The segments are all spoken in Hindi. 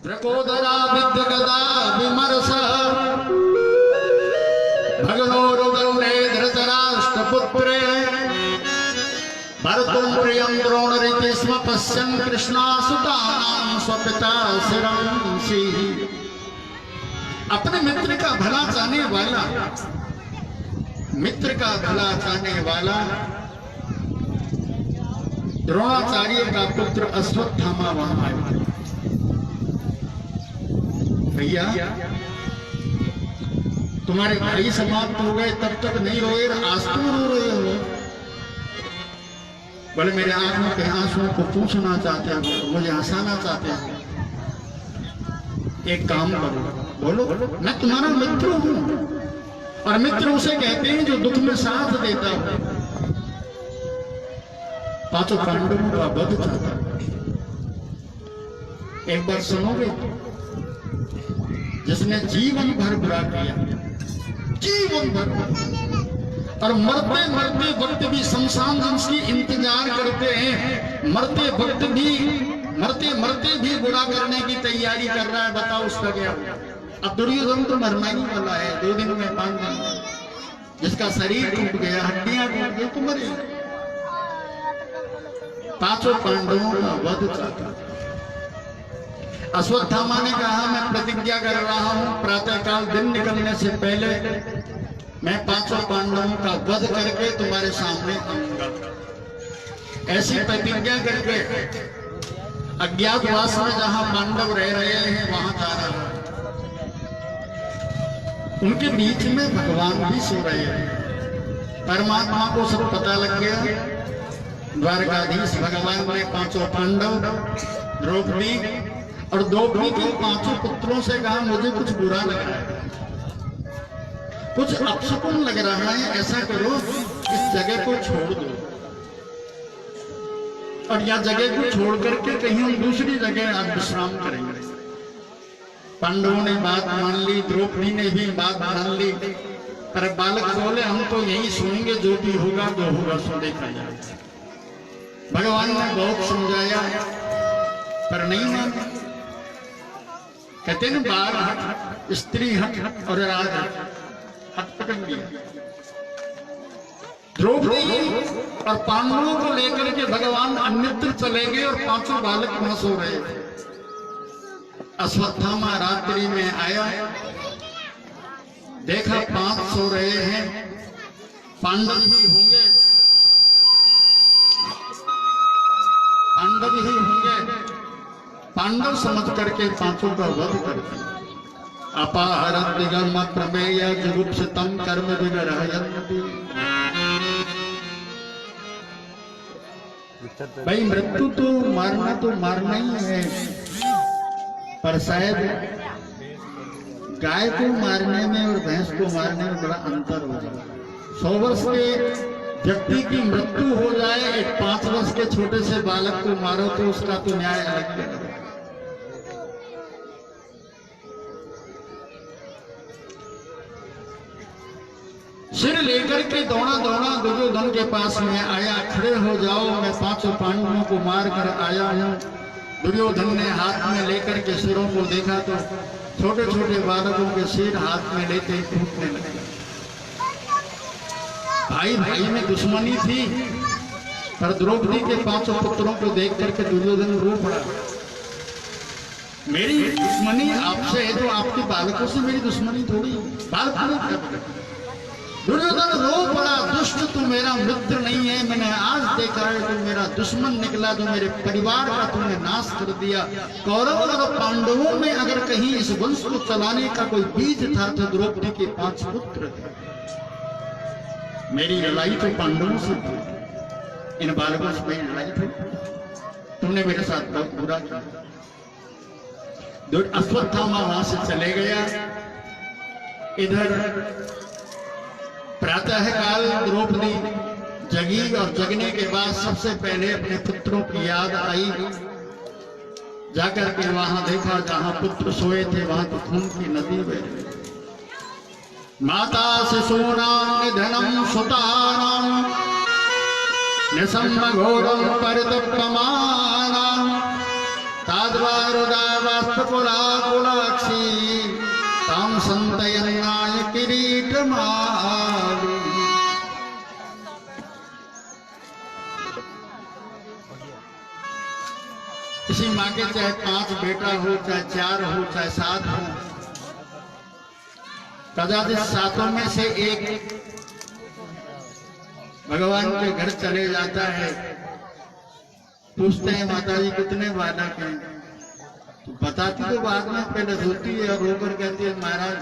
त्रकोदरा विद्यगदा विमर्श भगनोरुगण्डे धृतराष्ट्रपुत्रे भर्तुं प्रियं द्रोणरीति स्म पश्यन् कृष्णासुतानां स्वपिता शिरंसि। अपने मित्र का भला चाहने वाला, मित्र का भला चाहने वाला द्रोणाचार्य का पुत्र अश्वत्थामा वहां आया। भैया तुम्हारे भाई समाप्त हो गए तब तक नहीं रोए, आज तुम रो रहे हो। बोले मेरे आंखों के आंसुओं को पूछना चाहते हो, मुझे हंसाना चाहते हो। एक काम करो, बोलो मैं तुम्हारा मित्र हूं, और मित्र उसे कहते हैं जो दुख में साथ देता हो। पांचों पांडवों का वध चाहता, एक बार सुनोगे? जिसने जीवन भर बुरा किया, जीवन भर, और मरते मरते वक्त भी शमशान जंश की इंतजार करते हैं, मरते वक्त भी, मरते मरते भी बुरा करने की तैयारी कर रहा है। बताओ उसका क्या? अब दुर्योधन तो मरना ही वाला है, 2 दिन में 5 दिन, जिसका शरीर टूट गया, हड्डियां टूट गई तो मरे। पांचों पांडवों का वध चाहता। अश्वत्थामा ने कहा मैं प्रतिज्ञा कर रहा हूं, प्रातःकाल दिन निकलने से पहले मैं पांचों पांडवों का वध करके तुम्हारे सामने आऊंगा। ऐसी प्रतिज्ञा करके अज्ञातवास में जहां पांडव रह रहे हैं वहां जा रहा है। उनके बीच में भगवान भी सो रहे हैं। परमात्मा को सब पता लग गया। द्वारकाधीश भगवान ने पांचों पांडव, द्रौपदी और द्रौपदी के 5 पुत्रों से कहा मुझे कुछ बुरा लग रहा है, कुछ अपशकुन लग रहा है, ऐसा करो इस जगह को छोड़ दो, और यह जगह को छोड़ करके कहीं हम दूसरी जगह आज विश्राम करेंगे। पांडवों ने बात मान ली, द्रौपदी ने भी बात मान ली, पर बालक बोले हम तो यही सोएंगे, जो भी होगा जो होगा सो देखा जाएगा। भगवान ने बहुत समझाया पर नहीं माना। कहते न बाल हट, स्त्री हट और राज हट पटक दिया। द्रौपदी और पांडवों को लेकर के भगवान अन्यत्र चले गए और 5 बालक वहां सो रहे थे। अश्वत्थामा रात्रि में आया, देखा 5 सो रहे हैं, पांडव ही होंगे, पांडव ही होंगे। पांडव समझ करके 5 का वध कर दिया। अपाहरत दिगम प्रमेय जुगुप्सितम कर्म विगरहयन्ति। भाई मृत्यु तो मारना ही है, पर शायद गाय को मारने में और भैंस को मारने में बड़ा अंतर हो जाए। 100 वर्ष के व्यक्ति की मृत्यु हो जाए, एक 5 वर्ष के छोटे से बालक को मारो तो उसका तो न्याय अलग है। सिर लेकर के दौड़ा दुर्योधन के पास में आया, खड़े हो जाओ, मैं 5 पांडवों को मार कर आया हूं। दुर्योधन ने हाथ में लेकर के सिरों को देखा तो छोटे छोटे बालकों के सिर हाथ में लेते ही टूटने लगे। भाई भाई में दुश्मनी थी, पर द्रौपदी के 5 पुत्रों को देख करके दुर्योधन रो पड़ा। मेरी दुश्मनी आपसे है तो आपके बालकों से मेरी दुश्मनी थोड़ी। बालक दुर्योधन रो पड़ा, दुष्ट तू मेरा मित्र नहीं है, मैंने आज देखा है तू मेरा दुश्मन निकला, जो मेरे परिवार का तूने नाश कर दिया। कौरव और पांडवों में अगर कहीं इस वंश को चलाने का कोई बीज था तो द्रौपदी के 5 पुत्र थे। मेरी लड़ाई तो पांडवों से थी, इन बालकों से मेरी लड़ाई थी। तुमने मेरे साथ बहुत बुरा किया। अश्वत्थामा वहां से चले गया। इधर प्रातः काल द्रौपदी जगी और जगने के बाद सबसे पहले अपने पुत्रों की याद आई। जाकर के वहां देखा जहां पुत्र सोए थे वहां तो खून की नदी बह रही। माता शिशूनां निधनं सुतानां निसम्म घोरं परितप्यमानां यादवारुदावास्तपुलाकुलाक्षी तां संतयन्नाय किरीटमाली। किसी माँ के चाहे 5 बेटा हो, चाहे 4 हो, चाहे 7 हो, कदाचित 7 में से एक भगवान के घर चले जाता है। पूछते हैं माता जी कितने बालक हैं, तो बताती तो बाद में, पहले रोती है और रोकर कहती है महाराज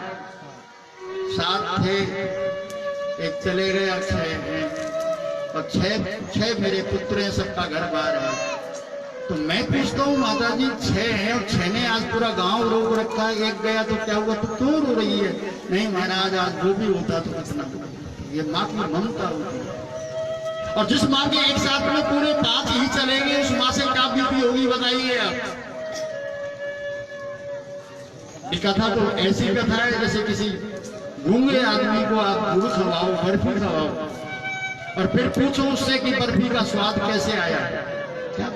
7 थे, एक चले गए, अब 6 हैं, और 6 मेरे पुत्र हैं, सबका घर बाहर है। तो मैं पूछता हूँ माता जी 6 हैं और 6 ने आज पूरा गांव रोक रखा है, एक गया तो क्या हुआ, तो क्यों रो रही है? नहीं महाराज आज वो भी होता तो कितना, ये माँ की ममता होती है। और जिस माँ के एक साथ में पूरे 5 ही चलेंगे, उस माँ से क्या बीती होगी बताइए आप। ये कथा तो ऐसी कथा है जैसे किसी गूंगे आदमी को आप गुड़ खवाओ, बर्फी खवाओ, और फिर पूछो उससे कि बर्फी का स्वाद कैसे आया। क्या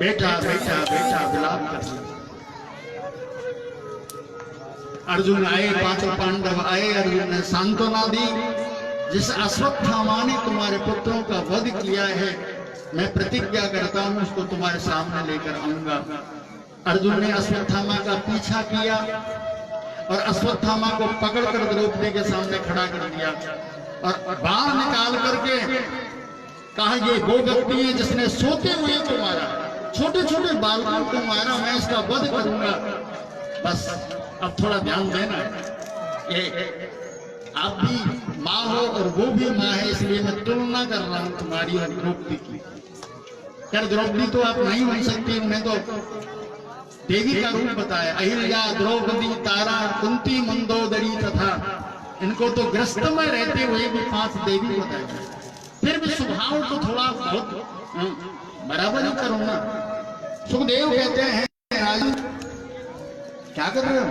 बेटा बेटा बेटा विलाप कर। अर्जुन आए, 5 पांडव आए, अर्जुन ने सांत्वना दी, जिस अश्वत्थामा ने तुम्हारे पुत्रों का वध किया है, मैं प्रतिज्ञा करता हूं उसको तुम्हारे सामने लेकर आऊंगा। अर्जुन ने अश्वत्थामा का पीछा किया और अश्वत्थामा को पकड़कर द्रौपदी के सामने खड़ा कर दिया और बाण निकाल करके कहा ये वो व्यक्ति है जिसने सोते हुए को मारा, छोटे छोटे बालकों को मारा, मैं इसका वध करूंगा। बस अब थोड़ा ध्यान देना, ये आप भी माँ हो और वो भी माँ है, इसलिए मैं तुलना कर रहा हूं तुम्हारी और द्रौपदी की। यार द्रौपदी तो आप नहीं बन सकती, उन्हें तो देवी का रूप बताया, अहिल्या द्रौपदी तारा कुंती मंदोदरी तथा, इनको तो ग्रस्त में रहते हुए भी 5 देवी बताया। फिर भी स्वभाव तो थोड़ा बहुत बराबर ही करो ना। सुखदेव कहते हैं राजन क्या कर रहे हो?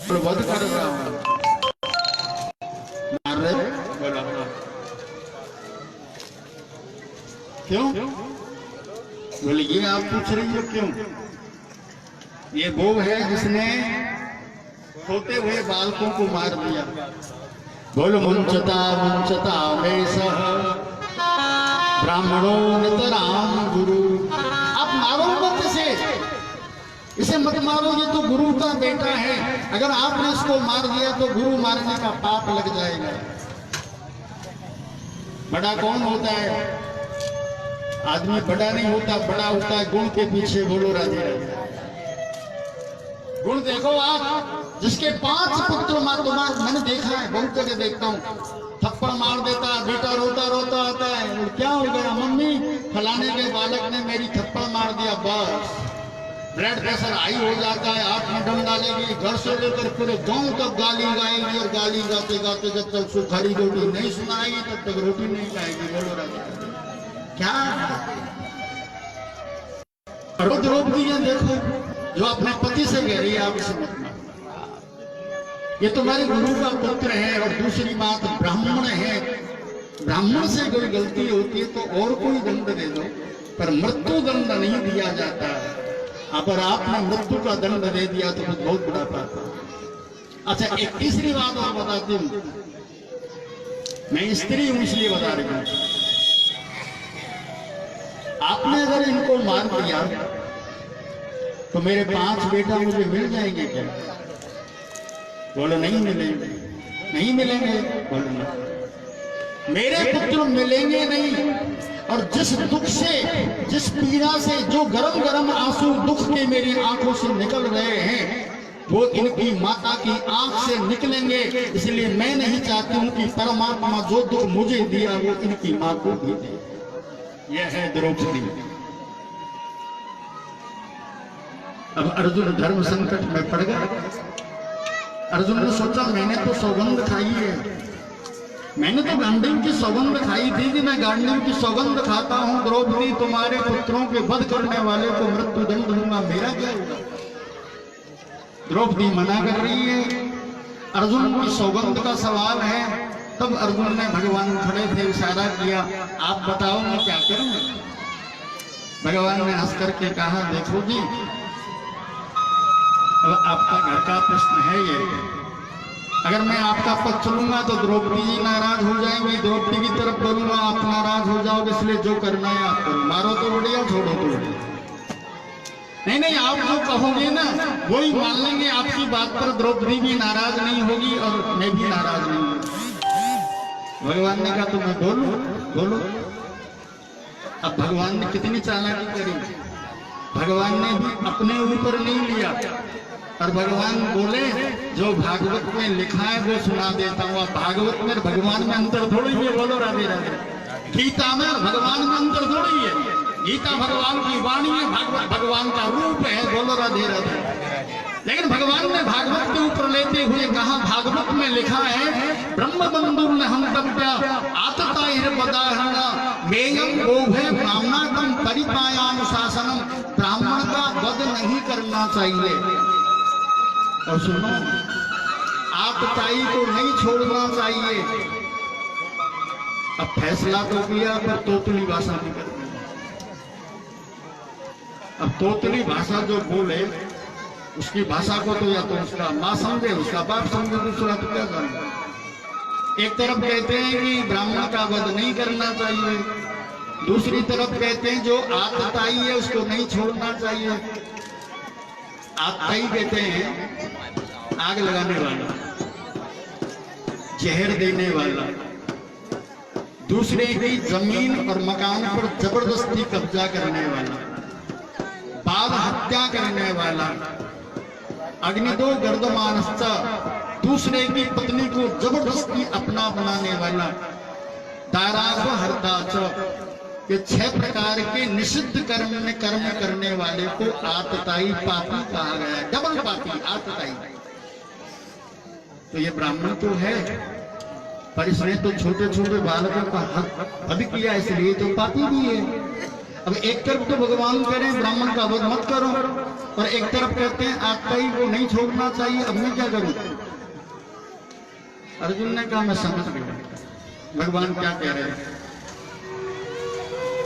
वध कर रहा हूं, मार रहे हो? क्यों? बोले ये आप पूछ रही हो क्यों? ये वो है जिसने सोते हुए बालकों को मार दिया। बोलो मुंचता मुंचता में सह ब्राह्मणों नितराम गुरु। आप मारो मत इसे मत मारो, ये तो गुरु का बेटा है, अगर आपने इसको मार दिया तो गुरु मारने का पाप लग जाएगा। बड़ा कौन होता है? आदमी बड़ा नहीं होता, बड़ा होता है गुण के पीछे। बोलो राधे राधे। गुण देखो आप, जिसके 5 पुत्र तुम्हारे, मैंने देखा है, बहुत जगह देखता हूँ, थप्पड़ मार देता है, बेटा रोता रोता आता है, क्या हो गया मम्मी, फलाने के बालक ने मेरी थप्पड़ मार दिया, बस ब्लड प्रेशर हाई हो जाता है, आंख में दम डालेगी, घर से लेकर पूरे गांव तक गाली गाएगी, और गाली गाते गाते जब तक सुखारी रोटी नहीं सुनाएगी तब तक रोटी नहीं खाएगी। बोलो राजा क्या? और द्रौपदी देखो जो अपने पति से कह रही है आप इसे मत मारो, ये तुम्हारे गुरु का पुत्र है। और दूसरी बात, ब्राह्मण है, ब्राह्मण से कोई गलती होती है तो और कोई दंड दे दो, पर मृत्यु दंड नहीं दिया जाता है। अगर आपने मृत्यु का दंड दे दिया तो बहुत बड़ा पाप है। अच्छा एक तीसरी बात और बताती हूँ, मैं स्त्री हूं इसलिए बता रही हूं, आपने अगर इनको मार दिया तो मेरे 5 बेटा मुझे मिल जाएंगे क्या? बोलो नहीं मिलेंगे। नहीं मिलेंगे? बोलो नहीं, मेरे पुत्र मिलेंगे नहीं। और जिस दुख से, जिस पीड़ा से, जो गरम गरम आंसू दुख के मेरी आंखों से निकल रहे हैं, वो इनकी माता की आंख से निकलेंगे। इसलिए मैं नहीं चाहती हूं कि परमात्मा जो दुख मुझे दिया वो इनकी मां को भी दे। यह है द्रौपदी। अब अर्जुन धर्म संकट में पड़ गया। अर्जुन ने सोचा मैंने तो सौगंध खाई है, मैंने तो गांडीव की सौगंध खाई थी कि मैं गांडीव की सौगंध खाता हूं, द्रौपदी तुम्हारे पुत्रों के वध करने वाले को मृत्यु दंड दूंगा, मेरा क्या होगा? द्रौपदी मना कर रही है। अर्जुन की सौगंध का सवाल है, तब अर्जुन ने, भगवान खड़े थे, इशारा किया, आप बताओ मैं क्या करूं। भगवान ने हंस करके कहा, देखो जी, अब आपका घर का प्रश्न है ये, अगर मैं आपका पक्ष चलूंगा तो द्रौपदी जी नाराज हो जाएंगी, द्रौपदी की तरफ बोलूंगा आप नाराज हो जाओगे, इसलिए जो करना है आप करो, मारो तो बढ़िया, छोड़ो तो बढ़िया। नहीं नहीं, आप जो कहोगे ना वही मान लेंगे, आपकी बात पर द्रौपदी भी नाराज नहीं होगी और मैं भी नाराज नहीं हूँ। भगवान ने कहा तो मैं बोलो। अब भगवान ने कितनी चालाकी करी, भगवान ने भी अपने ऊपर नहीं लिया और भगवान बोले जो भागवत में लिखा है वो सुना देता हूँ। अब भागवत में भगवान में अंतर थोड़ी है, बोलो राधे राधे। गीता में भगवान में अंतर थोड़ी है, गीता भगवान की वाणी है, भागवत भगवान का रूप है, बोलो राधे राधे। लेकिन भगवान ने भागवत के ऊपर लेते हुए कहा, भागवत में लिखा है, ब्रह्म बंधु न हंतव्या आतताइर्वदाहरणा मेयं गोभे ब्राह्मणाकं परिपायानुशासनम, ब्राह्मण का वध नहीं करना चाहिए। और सुनो, आतताई को नहीं छोड़ना चाहिए। अब फैसला तो किया पर तोतली भाषा नहीं करनी। अब तोतली भाषा जो बोले उसकी भाषा को तो या तो उसका माँ समझे, उसका बाप समझे, दूसरा तो क्या समझे। एक तरफ कहते हैं कि ब्राह्मण का वध नहीं करना चाहिए, दूसरी तरफ कहते हैं जो आतताई है उसको नहीं छोड़ना चाहिए। आतताई कहते हैं आग लगाने वाला, जहर देने वाला, दूसरे की जमीन और मकान पर जबरदस्ती कब्जा करने वाला, बाल हत्या करने वाला, अग्निदो गर्दमानश्च, दूसरे की पत्नी को जबरदस्ती अपना बनाने वाला, दाराग हरता च, ये 6 प्रकार के निषिद्ध कर्म करने वाले को आतताई पापी कहा गया है। डबल पापी, आतताई। तो ये ब्राह्मण तो है पर इसने तो छोटे छोटे बालकों का वध किया, इसलिए तो पापी भी है। अब एक तरफ तो भगवान कह रहे हैं ब्राह्मण का वध मत करो और एक तरफ कहते हैं आतताई को नहीं छोड़ना चाहिए। अब मैं क्या करूं? अर्जुन ने कहा मैं समझ गया भगवान क्या कह रहे हैं।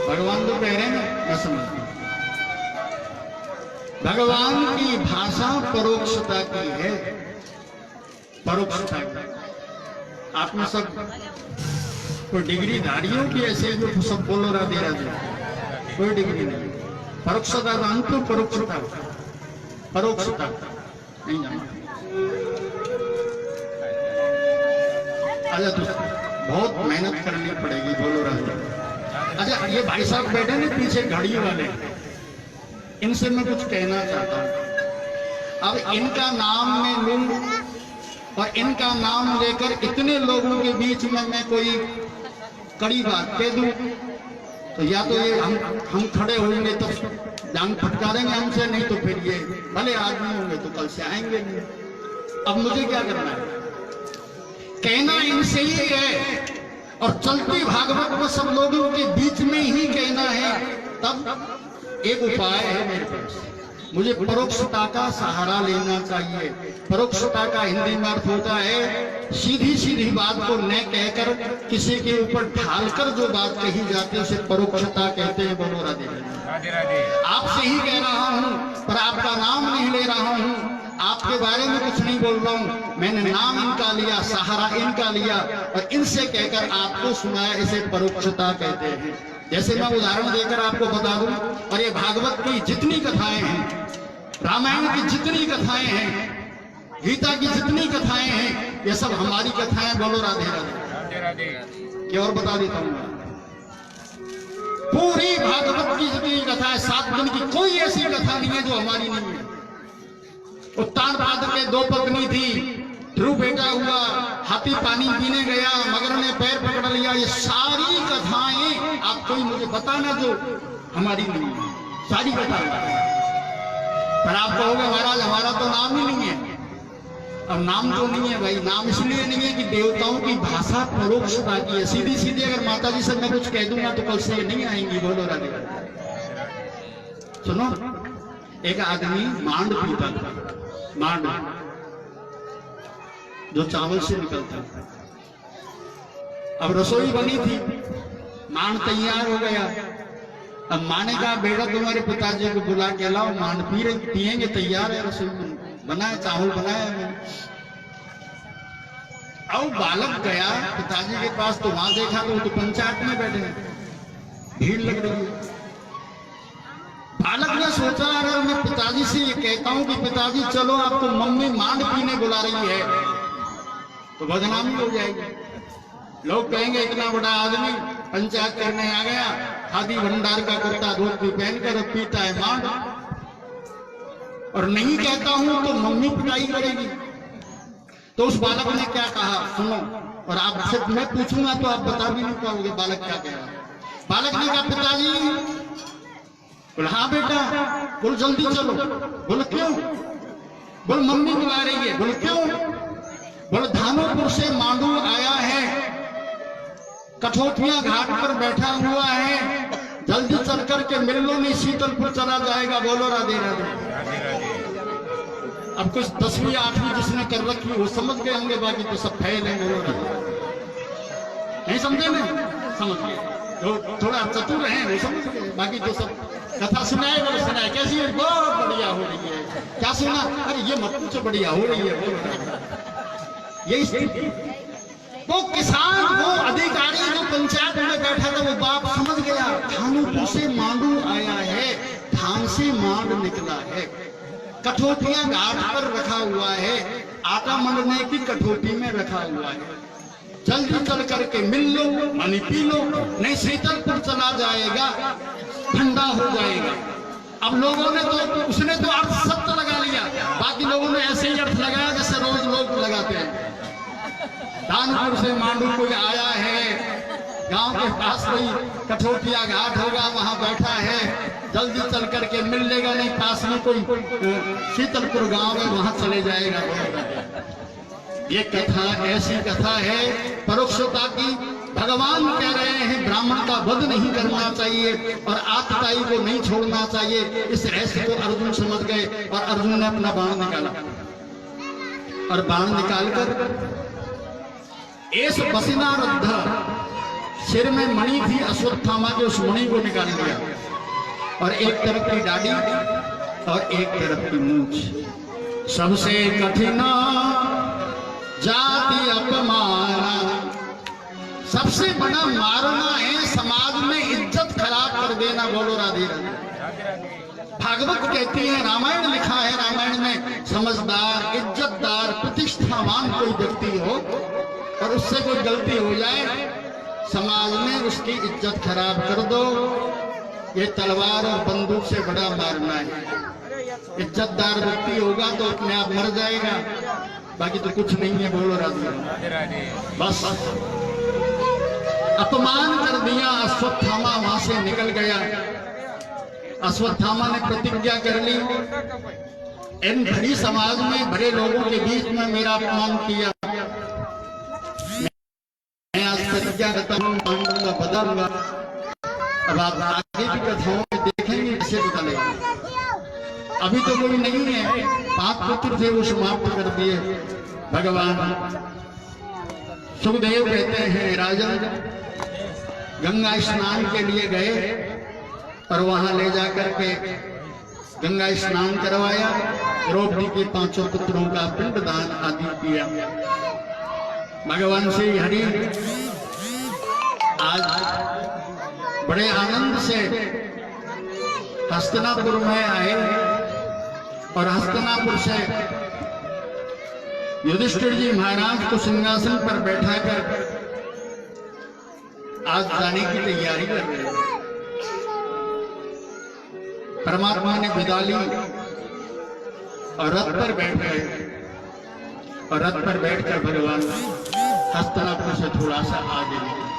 भगवान तो कह रहे हैं मैं समझ गया। भगवान की भाषा परोक्षता की है, परोक्षता की। आप में सब कोई डिग्री धारियों की ऐसे जो सब बोलो राधे राधे, कोई डिग्री नहीं। परोक्षता का अंत परोक्षता, परोक्षता नहीं जाना। अच्छा तो बहुत मेहनत करनी पड़ेगी, बोलो राधे। अच्छा ये भाई साहब बैठे ना पीछे घड़ी वाले, इनसे मैं कुछ कहना चाहता हूं। अब इनका नाम मैं लूं और इनका नाम लेकर इतने लोगों के बीच में मैं कोई कड़ी बात कह दूं तो या तो ये हम खड़े होंगे तो जान फटकारेंगे हमसे, नहीं तो फिर ये भले आदमी होंगे तो कल से आएंगे नहीं। अब मुझे क्या करना है? कहना इनसे ही है और चलती भागवत में सब लोगों के बीच में ही कहना है। तब एक उपाय है मेरे पास, मुझे परोक्षता का सहारा लेना चाहिए। परोक्षता का हिंदी में अर्थ होता है सीधी सीधी बात को न कहकर किसी के ऊपर ढालकर जो बात कही जाती है उसे परोक्षता कहते हैं। बोलो राधे राधे। आपसे ही कह रहा हूं पर आपका नाम नहीं ले रहा हूं, आपके बारे में कुछ नहीं बोल रहा हूं, मैंने नाम इनका लिया, सहारा इनका लिया और इनसे कहकर आपको सुनाया, इसे परोक्षता कहते हैं। जैसे मैं उदाहरण देकर आपको बता दूं, और ये भागवत की जितनी कथाएं हैं, रामायण की जितनी कथाएं हैं, गीता की जितनी कथाएं हैं, ये सब हमारी कथाएं। बोलो राधे राधे। ये और बता देता हूं, पूरी भागवत की जितनी कथाएं 7 दिन की कोई ऐसी कथा नहीं है जो हमारी नहीं है। उत्तानपाद के 2 पत्नी थी, ध्रुव बेटा हुआ, हाथी पानी पीने गया, मगर ने पैर पकड़ लिया। ये सारी कथाएं आप कोई मुझे बताना जो हमारी नहीं है, सारी कथाएं। पर आप कहोगे महाराज हमारा तो नाम ही नहीं है। अब नाम तो नहीं है भाई, नाम इसलिए नहीं है कि देवताओं की भाषा परोक्षता की है। सीधी सीधी अगर माता जी से मैं कुछ कह दूंगा तो कल से नहीं आएंगी। बोलो राधे। सुनो, एक आदमी मांड पीता था, मांड जो चावल से निकलता है। अब रसोई बनी थी, मान तैयार हो गया। अब माँ ने कहा बेटा तुम्हारे पिताजी को बुला के लाओ, मान पिएंगे, तैयार है, रसोई बनाए, चावल बनाया मैंने। अब बालक गया पिताजी के पास, तो वहां देखा तो पंचायत में बैठे हैं, भीड़ लग रही है। बालक ने सोचा अगर मैं पिताजी से ये कहता हूं कि पिताजी चलो आपको मम्मी मांड पीने बुला रही है, तो बदनामी हो जाएगी। लोग कहेंगे इतना बड़ा आदमी पंचायत करने आ गया, खादी भंडार का कुर्ता धोती पहनकर पीता है मांड, और नहीं कहता हूं तो मम्मी पिटाई करेगी। तो उस बालक ने क्या कहा सुनो, और आपसे मैं पूछूंगा तो आप बता भी नहीं पाओगे बालक क्या कह रहा। बालक ने कहा पिताजी, बोले हाँ बेटा, बोल जल्दी चलो। बोले क्यों? बोल मम्मी बुला रही है। बोले क्यों? बोले धानोपुर से मांडू आया है, कठोटिया घाट पर बैठा हुआ है, जल्दी चल करके मिल लो नहीं शीतलपुर चला जाएगा। बोलो राधे राधे। अब कुछ 10वीं 8वीं जिसने कर रखी वो समझ गए होंगे, बाकी तो सब फेल है। बोलो राधे। नहीं समझे ना? समझ गए तो थोड़ा चतुर है, नहीं समझ गए, बाकी तो सब कथा सुनाए। बोले सुनाए कैसी है? बहुत बढ़िया हो रही है। क्या सुना? अरे ये मत पूछो, बढ़िया हो रही है। बोलो यही वो किसान, वो अधिकारी जो पंचायत में बैठा था, वो बाप समझ गया धानोपुर से मांडू आया है, धान से मांड निकला है, कठोटिया घाट पर रखा हुआ है, आटा मंडने की कठोटी में रखा हुआ है, जल्दी चल करके मिल लो, पानी पी लो, नहीं शीतलपुर चला जाएगा, ठंडा हो जाएगा। अब लोगों ने तो, उसने तो अर्थ सत्य लगा लिया, बाकी लोगों ने ऐसे ही अर्थ लगाया जैसे रोज लोग लगाते हैं। धानपुर से मांडू कोई आया है, गांव के पास कोई कठोटिया घाट होगा, वहां बैठा है, जल्दी चल करके मिल लेगा, नहीं पास में कोई शीतलपुर गांव है, वहां चले जाएगा। ये कथा ऐसी कथा है परोक्षता की। भगवान कह रहे हैं ब्राह्मण का वध नहीं करना चाहिए और आतताई को नहीं छोड़ना चाहिए। इस रहस्य को अर्जुन समझ गए और अर्जुन ने अपना बाण निकाला, और बाण निकालकर एस बसिनारद्ध, सिर में मणि थी अश्वत्थामा के, उस मणि को निकाल दिया, और एक तरफ की दाढ़ी और एक तरफ की मूंछ। सबसे कठिन जाति अपमाना, सबसे बड़ा मारना है समाज में, इज्जत खराब कर देना। बोलो राधे राधे। भागवत कहती है, रामायण लिखा है, रामायण में समझदार, इज्जतदार, प्रतिष्ठावान कोई व्यक्ति हो और उससे कोई गलती हो जाए, समाज में उसकी इज्जत खराब कर दो, ये तलवार और बंदूक से बड़ा मारना है। इज्जतदार व्यक्ति होगा तो अपने आप मर जाएगा, बाकी तो कुछ नहीं है। बोलो राधे। बस अपमान कर दिया, अश्वत्थामा वहां से निकल गया। अश्वत्थामा ने प्रतिज्ञा कर ली, इन भरी समाज में, भरे लोगों के बीच में मेरा अपमान किया, मैं आज प्रतिज्ञा करता हूं पांडवों का बदलूंगा। अब आप आगे की कथाओं में देखेंगे कैसे बदलेगा। अभी तो कोई नहीं है, 5 पुत्र थे वो समाप्त कर दिए भगवान। सुखदेव कहते हैं राजन गंगा स्नान के लिए गए और वहां ले जाकर के गंगा स्नान करवाया, द्रौपदी के 5 पुत्रों का पिंडदान आदि किया। भगवान श्री हरि आज बड़े आनंद से हस्तिनापुर में आए और हस्तिनापुर से युधिष्ठिर जी महाराज को सिंहासन पर बैठाकर आज जाने की तैयारी कर रहे हैं। परमात्मा ने विदा ली और रथ पर बैठ गए, और रथ पर बैठकर भगवान हस्तिनापुर से थोड़ा सा आगे निकले।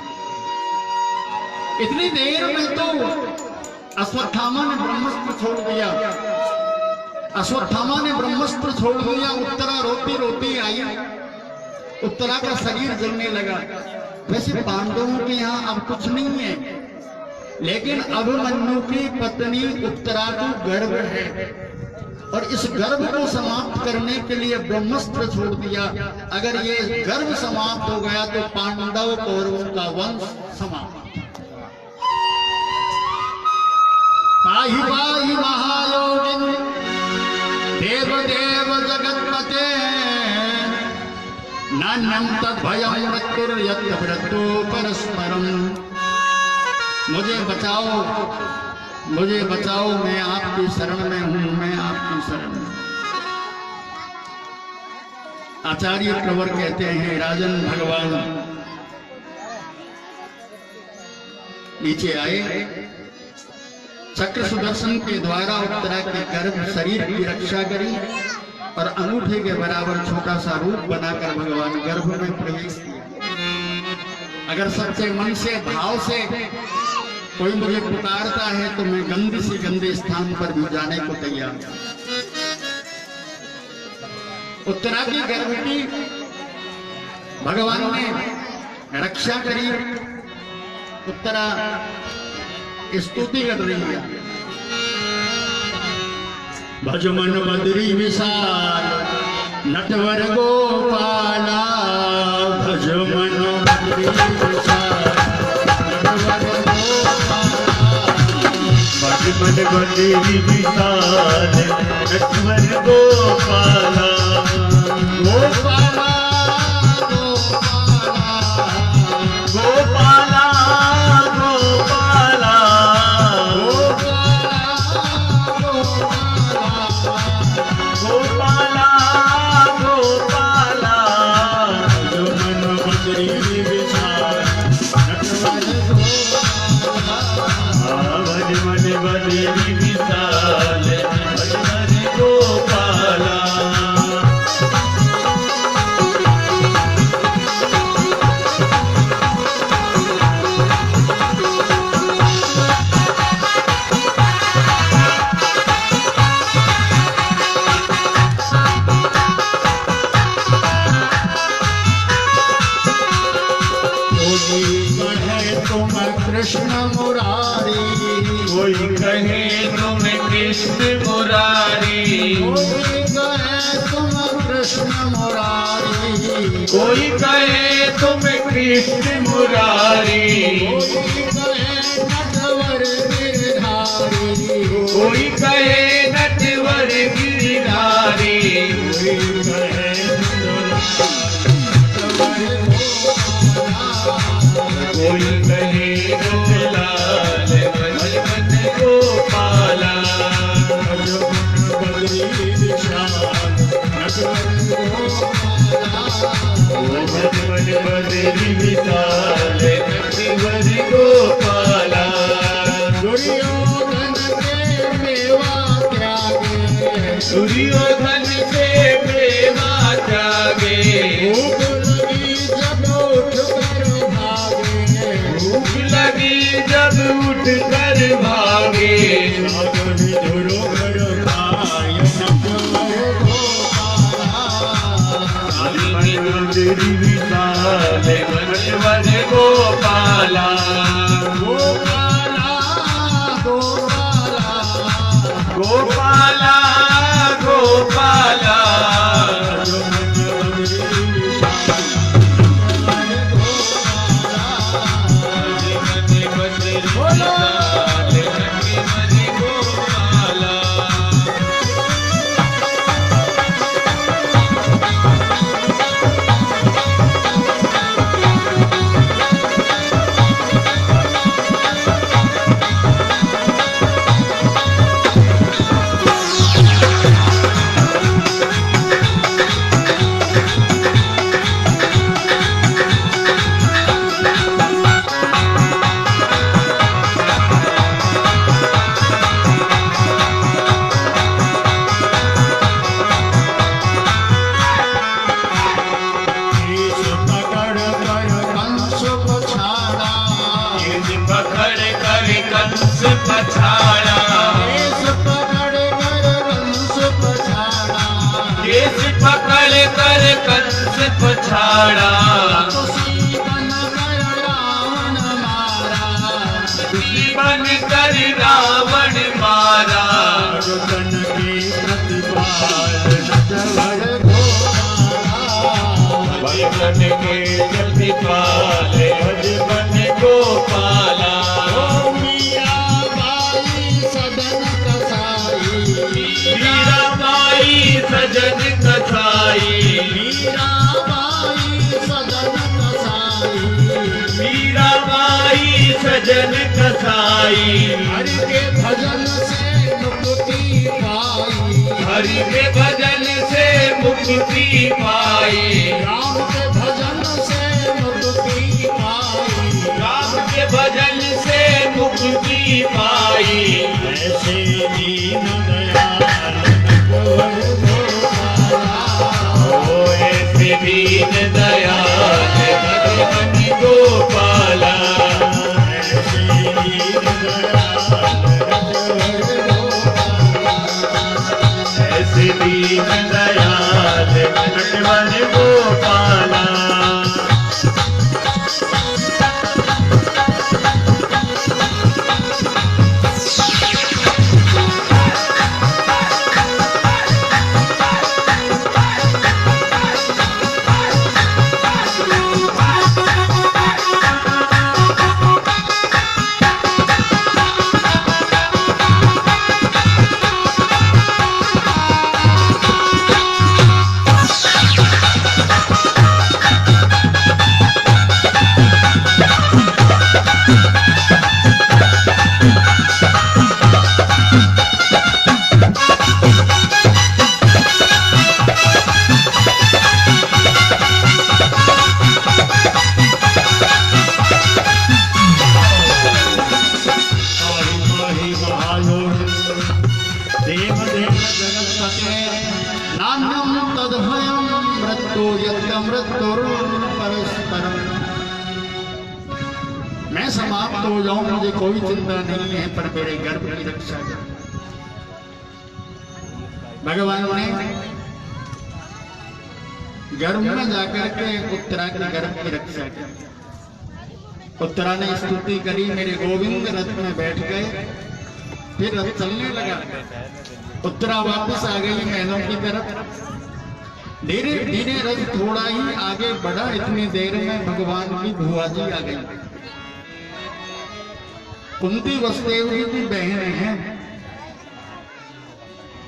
इतनी देर में तो अश्वत्थामा ने ब्रह्मास्त्र छोड़ दिया। अश्वत्थामा ने ब्रह्मास्त्र छोड़ दिया। उत्तरा रोती रोती आई, उत्तरा का शरीर जलने लगा। वैसे पांडवों के यहाँ अब कुछ नहीं है, लेकिन अभिमन्यु की पत्नी उत्तरा को गर्भ है और इस गर्भ को समाप्त करने के लिए ब्रह्मास्त्र छोड़ दिया। अगर ये गर्भ समाप्त हो गया तो पांडव कौरवों का वंश समाप्त। पाहि पाहि महायोगिन देव देव जगतपते नान्यं तद्भयं मृत्युर्यत् मृत्यु परस्परम। मुझे बचाओ, मैं आपकी शरण में हूं, मैं आपकी शरण में। आचार्य प्रवर कहते हैं राजन भगवान नीचे आए, चक्र सुदर्शन के द्वारा उत्तरा के गर्भ शरीर की रक्षा करी और अंगूठे के बराबर छोटा सा रूप बनाकर भगवान गर्भ में प्रवेश किया। अगर सच्चे मन से भाव से कोई मुझे पुकारता है तो मैं गंदे से गंदे स्थान पर भी जाने को तैयार। उत्तरा की गर्भ की भगवान ने रक्षा करी। उत्तरा स्तुति कर रही है, भजमन बद्री विशाल नटवर गोपाला, भजमन बद्री विशाल नटवर भजमन बद्री विशाल नटवर गोपाला, गोपाला गोपाला गोपाला गोपाला गोपाला, भजमन बद्री विशाल नटवर भजमन बद्री विशाल नटवर गोपाला। कृष्ण मुरारी, कोई कहे तुम कृष्ण मुरारी, कोई कहे तुम कृष्ण मुरारी, कोई कहे तुम कृष्ण मुरारी, कोई कहे नटवर गिरधारी, कोई कहे नटवर गिरधारी, कोई कहे कोई कहे नटलाल भजमन गोपाला, भजमन बद्री विशाल नटवर भजमन बद्री विशाल नटवर गोपाला। दुर्योधन से मेवा त्यागे, दुर्योधन से मेवा त्यागे, भूख लगी जब उठ कर भागे, भूख लगी जब उठ कर भागे, धुरो घर खाय बद्री विशाल नटवर गोपाला, गोपाला गोपाला गोपाला गोपाला, पछाड़ा, केस पकड़ कर कंस पछाड़ा, केस पकड़ कर कंस पछाड़ा, उसी बन कर रावण मारा, उसी बन भगतन के प्रतिपाल नटवर भगतन के प्रतिपाल भगवन गोपाला मीराबाई सजन कसाई मीराबाई सजन कसाई हरि के भजन से मुक्ति पाई हरि के भजन से मुक्ति पाई राम के भजन से मुक्ति पाई राम के भजन से मुक्ति पाई ऐसे दीन दयाल नटवर ओ ऐसे दीन दयाल भगवन गोपाला ऐसे दीन दयाल ऐसे दीन दयाल भगवन गोपाला नान्यं तद्भयं मृत्यु परस्परम। मैं समाप्त हो जाऊं, मुझे कोई चिंता नहीं है, पर मेरे गर्भ की रक्षा कर। भगवान ने गर्भ में जाकर के उत्तरा के गर्भ की रक्षा की। उत्तरा ने स्तुति करी, मेरे गोविंद रथ में बैठ गए। फिर रथ चलने लगा, उत्तरा वापस आ गई महलों की तरफ। धीरे धीरे रथ थोड़ा ही आगे बढ़ा, इतनी देर में भगवान की भुआ जी आ गई। कुंती वसुदेव जी की बहन है,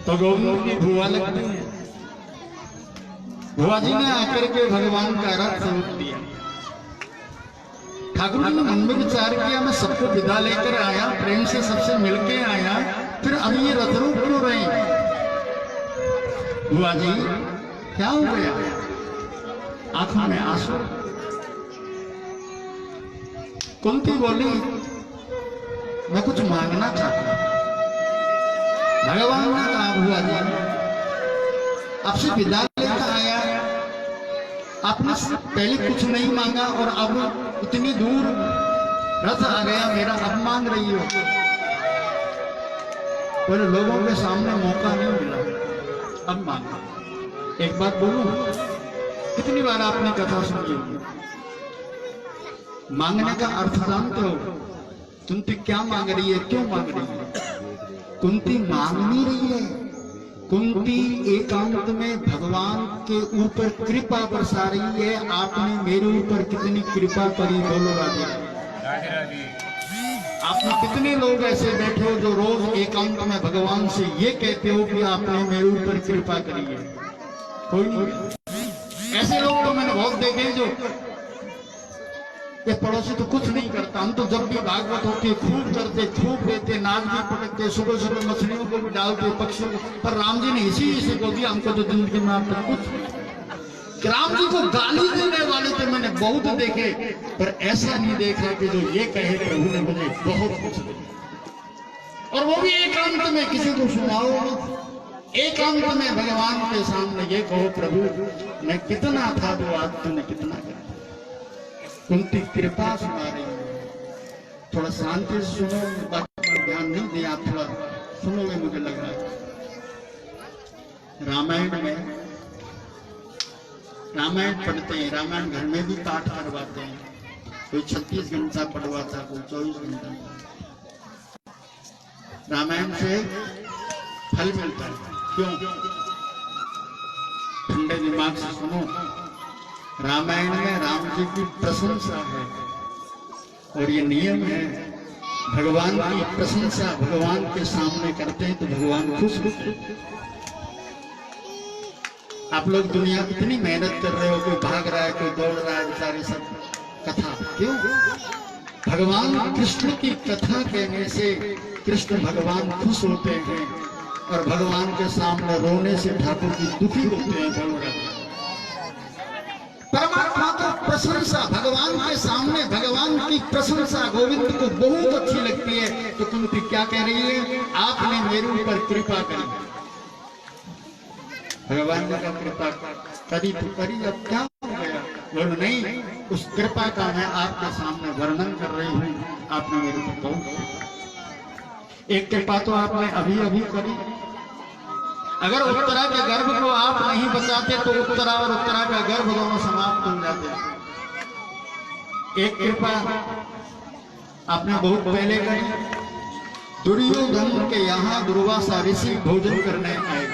तो गोविंद की भुआ लगती है। भुआ जी ने आकर के भगवान का रथ रोक दिया। ठाकुर जी ने मन में विचार किया, मैं सबको विदा लेकर आया, प्रेम से सबसे मिलके आया, फिर अब ये रथ रोक क्यों रहे? भुआ जी क्या हो गया? आंखों में आंसू। कुंती बोली, मैं कुछ मांगना चाहता हूं। भगवान ने कहा, भुआ जी आपसे विदा लेकर आया, आपने पहले कुछ नहीं मांगा और अब इतनी दूर रथ आ गया, मेरा अब मांग रही हो। पर लोगों के सामने मौका नहीं मिला, अब मांगा। एक बात बोलूं, कितनी बार आपने कथा सुनी होगी, मांगने का अर्थ जानते हो? कुंती क्या मांग रही है, क्यों मांग रही है? कुंती मांग नहीं रही है, कुंती एकांत में भगवान के ऊपर कृपा बरसा रही है। आपने मेरे ऊपर कितनी कृपा करी, बोलो राधे। आपने कितने लोग ऐसे बैठे हो जो रोज एकांत में भगवान से ये कहते हो कि आपने मेरे ऊपर कृपा करी है? कोई नहीं। ऐसे लोग तो मैंने बहुत देखे जो ये पड़ोसी तो कुछ नहीं करता, हम तो जब भी भागवत होती है खूब करते, खूब देते, नाच भी पटकते, सुबह सुबह मछलियों को भी डालते, पक्षियों को। पर राम जी ने इसी को दिया, हमको तो जिंदगी में आप कुछ। राम जी को गाली देने वाले तो मैंने बहुत देखे, पर ऐसा नहीं देखा कि जो ये कहे प्रभु ने मुझे बहुत कुछ दिया। और वो भी एकांत में, किसी को सुनाओ, एकांत में भगवान के सामने ये कहो, प्रभु मैं कितना था तो आज तूने कितना किया। कुंती कृपा सुना रही है, थोड़ा शांति से सुनो, बाकी ध्यान नहीं दिया, आप थोड़ा सुनोगे मुझे लग रहा है। रामायण में रामायण पढ़ते हैं, रामायण घर में भी पाठ करवाते हैं, कोई 36 घंटा पढ़वाता, कोई 24 घंटा। रामायण से फल मिलता है। क्यों? ठंडे दिमाग से सुनो, रामायण में राम जी की प्रशंसा है और ये नियम है, भगवान की प्रशंसा भगवान के सामने करते हैं तो भगवान खुश होते हैं। आप लोग दुनिया में इतनी मेहनत कर रहे हो, कोई भाग रहा है, कोई दौड़ रहा है, बेचारे सब कथा। क्यों? भगवान कृष्ण की कथा कहने से कृष्ण भगवान खुश होते हैं और भगवान के सामने रोने से ठाकुर जी दुखी होते हैं। बोल रहे हैं परमात्मा को प्रशंसा, भगवान के सामने भगवान की प्रशंसा गोविंद को बहुत अच्छी लगती है। तो कुंती क्या कह रही है? आपने मेरे ऊपर कृपा करी। भगवान ने कहा कृपा करी तो करी, अब क्या हो गया? बोलो नहीं, उस कृपा का मैं आपके सामने वर्णन कर रही हूँ। आपने मेरे ऊपर बहुत एक कृपा तो आपने अभी अभी करी। अगर उत्तरा के गर्भ को आप नहीं बचाते तो उत्तरा और उत्तरा का गर्भ दोनों समाप्त हो जाते। एक कृपा आपने बहुत पहले करी। दुर्योधन के यहाँ दुर्वासा ऋषि भोजन करने आए।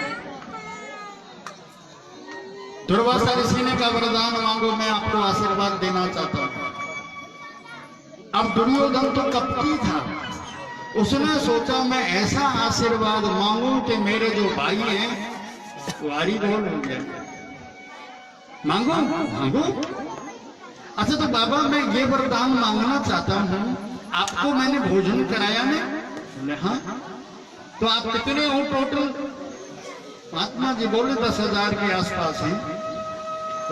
दुर्वासा ऋषि ने कहा वरदान मांगो, मैं आपको आशीर्वाद देना चाहता हूं। अब दुर्योधन तो कपटी था, उसने सोचा मैं ऐसा आशीर्वाद मांगू कि मेरे जो भाई हैं वारी बोल हो जाए। मांगो मांगो। अच्छा तो बाबा मैं ये वरदान मांगना चाहता हूँ, आपको मैंने भोजन कराया ना? हाँ। तो आप कितने हो टोटल? महात्मा जी बोले 10,000 के आसपास हैं।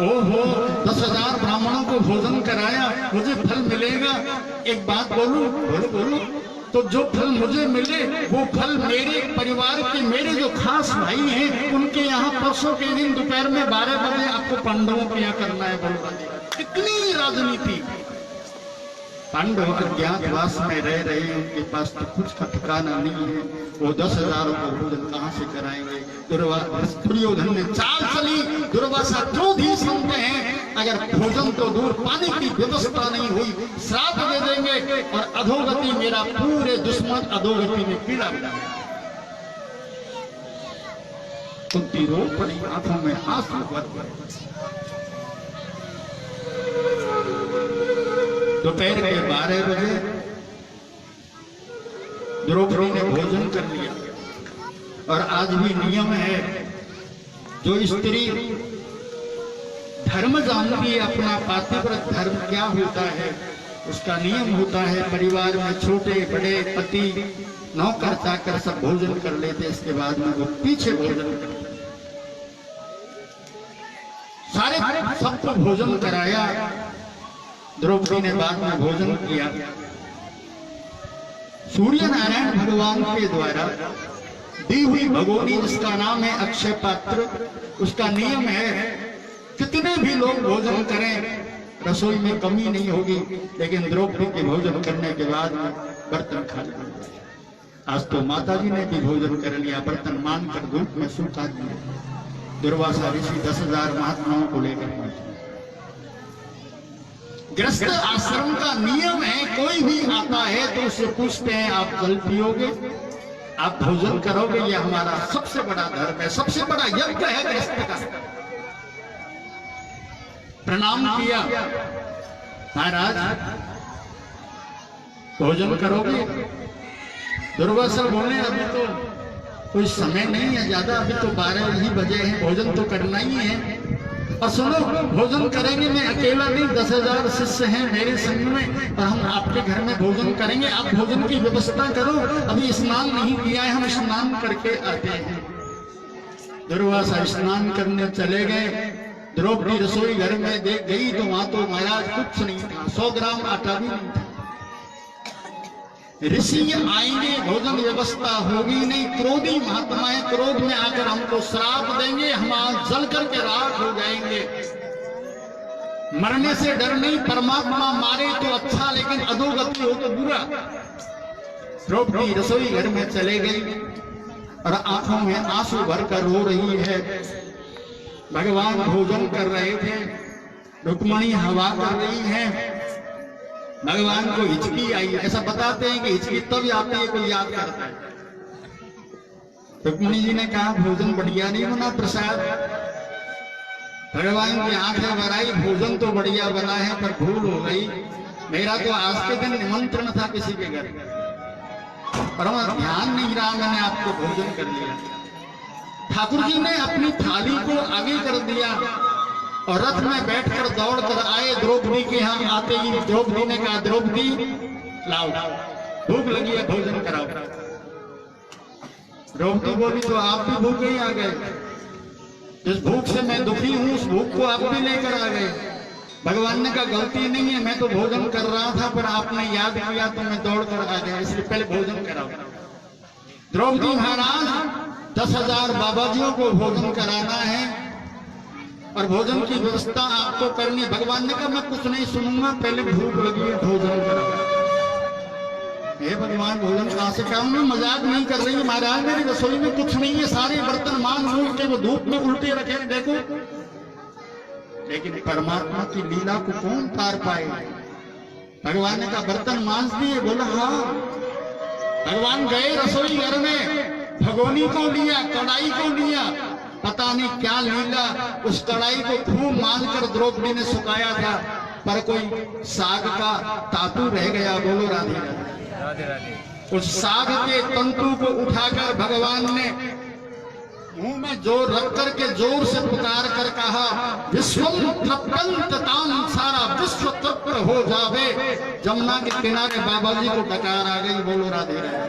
ओहो, 10,000 ब्राह्मणों को भोजन कराया, मुझे फल मिलेगा। एक बात बोलूं? बोलो बोलो। तो जो फल मुझे मिले वो फल मेरे परिवार के, मेरे जो खास भाई हैं उनके यहाँ परसों के दिन दोपहर में 12 बजे आपको पांडवों के यहाँ करना है। बोलो कितनी राजनीति। पांडव अज्ञातवास में रह रहे हैं, उनके पास तो कुछ का ठिकाना नहीं है। वो 10,000 को भोजन कहाँ से कराएंगे? दुर्योधन ने चाल चली। दुर्वासा क्रोध ही सुनते हैं, अगर भोजन तो दूर पानी की व्यवस्था नहीं हुई श्राप दे देंगे और अधोगति, मेरा पूरे दुश्मन अधोगति में पीड़ा मिलेगा। कुंती रो पड़ी, आंखों में आंसू भर गए। दोपहर के 12 बजे द्रौपदी ने भोजन कर लिया। और आज भी नियम है, जो स्त्री धर्म जानती है अपना पातिव्रत धर्म क्या होता है, उसका नियम होता है परिवार में छोटे बड़े पति नौकर चाकर सब भोजन कर लेते, इसके बाद में वो पीछे भोजन करते। सारे सबको भोजन कराया। द्रौपदी ने बाद में भोजन किया। सूर्य नारायण भगवान के द्वारा दी हुई भगोनी, जिसका नाम है अक्षय पात्र, उसका नियम है कितने भी लोग भोजन करें रसोई में कमी नहीं होगी। लेकिन द्रौपदी के भोजन करने के बाद बर्तन खाली हो गए। आज तो माता जी ने भी भोजन कर लिया, बर्तन मानकर धूप में सूखा दिया। दुर्वासा ऋषि 10,000 महात्माओं को लेकर पहुंचे। गृहस्थ आश्रम का नियम है, कोई भी आता है तो उससे पूछते हैं आप जल पियोगे, आप भोजन करोगे? ये हमारा सबसे बड़ा धर्म है, सबसे बड़ा यज्ञ है गृहस्थ का। प्रणाम किया, महाराज भोजन करोगे? दुर्वासा बोले अभी तो कोई समय नहीं है ज्यादा, अभी तो 12 ही बजे हैं, भोजन तो करना ही है। और सुनो, भोजन करेंगे, मैं अकेला नहीं, 10,000 शिष्य हैं मेरे संग में और हम आपके घर में भोजन करेंगे। आप भोजन की व्यवस्था करो, अभी स्नान नहीं किया है, हम स्नान करके आते हैं। दुर्वासा स्नान करने चले गए। द्रौपदी रसोई घर में देख गई तो वहां तो महाराज कुछ नहीं था, 100 ग्राम आटा भी नहीं था। ऋषि आएंगे, भोजन व्यवस्था होगी नहीं, क्रोधी महात्माएं क्रोध में आकर हमको श्राप देंगे, हम जल करके राख हो जाएंगे। मरने से डर नहीं, परमात्मा मारे तो अच्छा, लेकिन अधोगति हो तो बुरा। द्रौपदी रसोई घर में चले गई और आंखों में आंसू भरकर रो रही है। भगवान भोजन कर रहे थे, रुक्मणी हवा कर रही है। भगवान को हिचकी आई। ऐसा बताते हैं कि हिचकी तब आती है कोई याद करता है। रुक्मिणी जी ने कहा भोजन बढ़िया नहीं बना प्रसाद। भगवान की आंखें भर आई, भोजन तो बढ़िया बना है पर भूल हो गई, मेरा तो आज के दिन निमंत्रण था किसी के घर, पर मैं ध्यान नहीं रहा, मैंने आपको भोजन कर लिया। ठाकुर जी ने अपनी थाली को आगे कर दिया और रथ में बैठकर दौड़ कर आए द्रौपदी के यहाँ। आते ही द्रौपदी ने कहा, द्रौपदी लाओ, भूख लगी है, भोजन कराओ। द्रौपदी बोली, तो आप भी भूखे ही आ गए, जिस भूख से मैं दुखी हूं उस भूख को आप भी लेकर आ गए। भगवान ने कहा, गलती नहीं है, मैं तो भोजन कर रहा था पर आपने याद किया तो मैं दौड़ कर आ गया, इसलिए पहले भोजन कराओ। द्रौपदी महाराज 10,000 बाबाजियों को भोजन कराना है और भोजन की व्यवस्था आपको करनी। भगवान ने कहा, मैं कुछ नहीं सुनूंगा, पहले भूख लगी है, भोजन कराओ। हे भगवान, भोजन कहां से कराऊं? मैं मजाक नहीं कर रही महाराज, मेरी रसोई में कुछ नहीं है, सारे बर्तन मान मूल के वो धूप में उल्टे रखे हैं, देखो। लेकिन परमात्मा की लीला को कौन तार पाए? भगवान ने कहा, बर्तन मांज दिए? बोला हाँ। भगवान गए रसोई घर में, भगोनी को लिया, कढ़ाई को लिया, पता नहीं क्या लीला, उस कढ़ाई को खूब मांझ कर द्रौपदी ने सुखाया था, पर कोई साग का तातू रह गया। बोलो राधे राधे राधे। उस साग के तंतु को उठाकर भगवान ने मुंह में जोर रख करके जोर से पुकार कर कहा, विश्वम तृप्तंतताम, सारा विश्व तृप्त हो जावे। जमुना के किनारे बाबा जी को डकार आ गई। बोलो राधे राधे।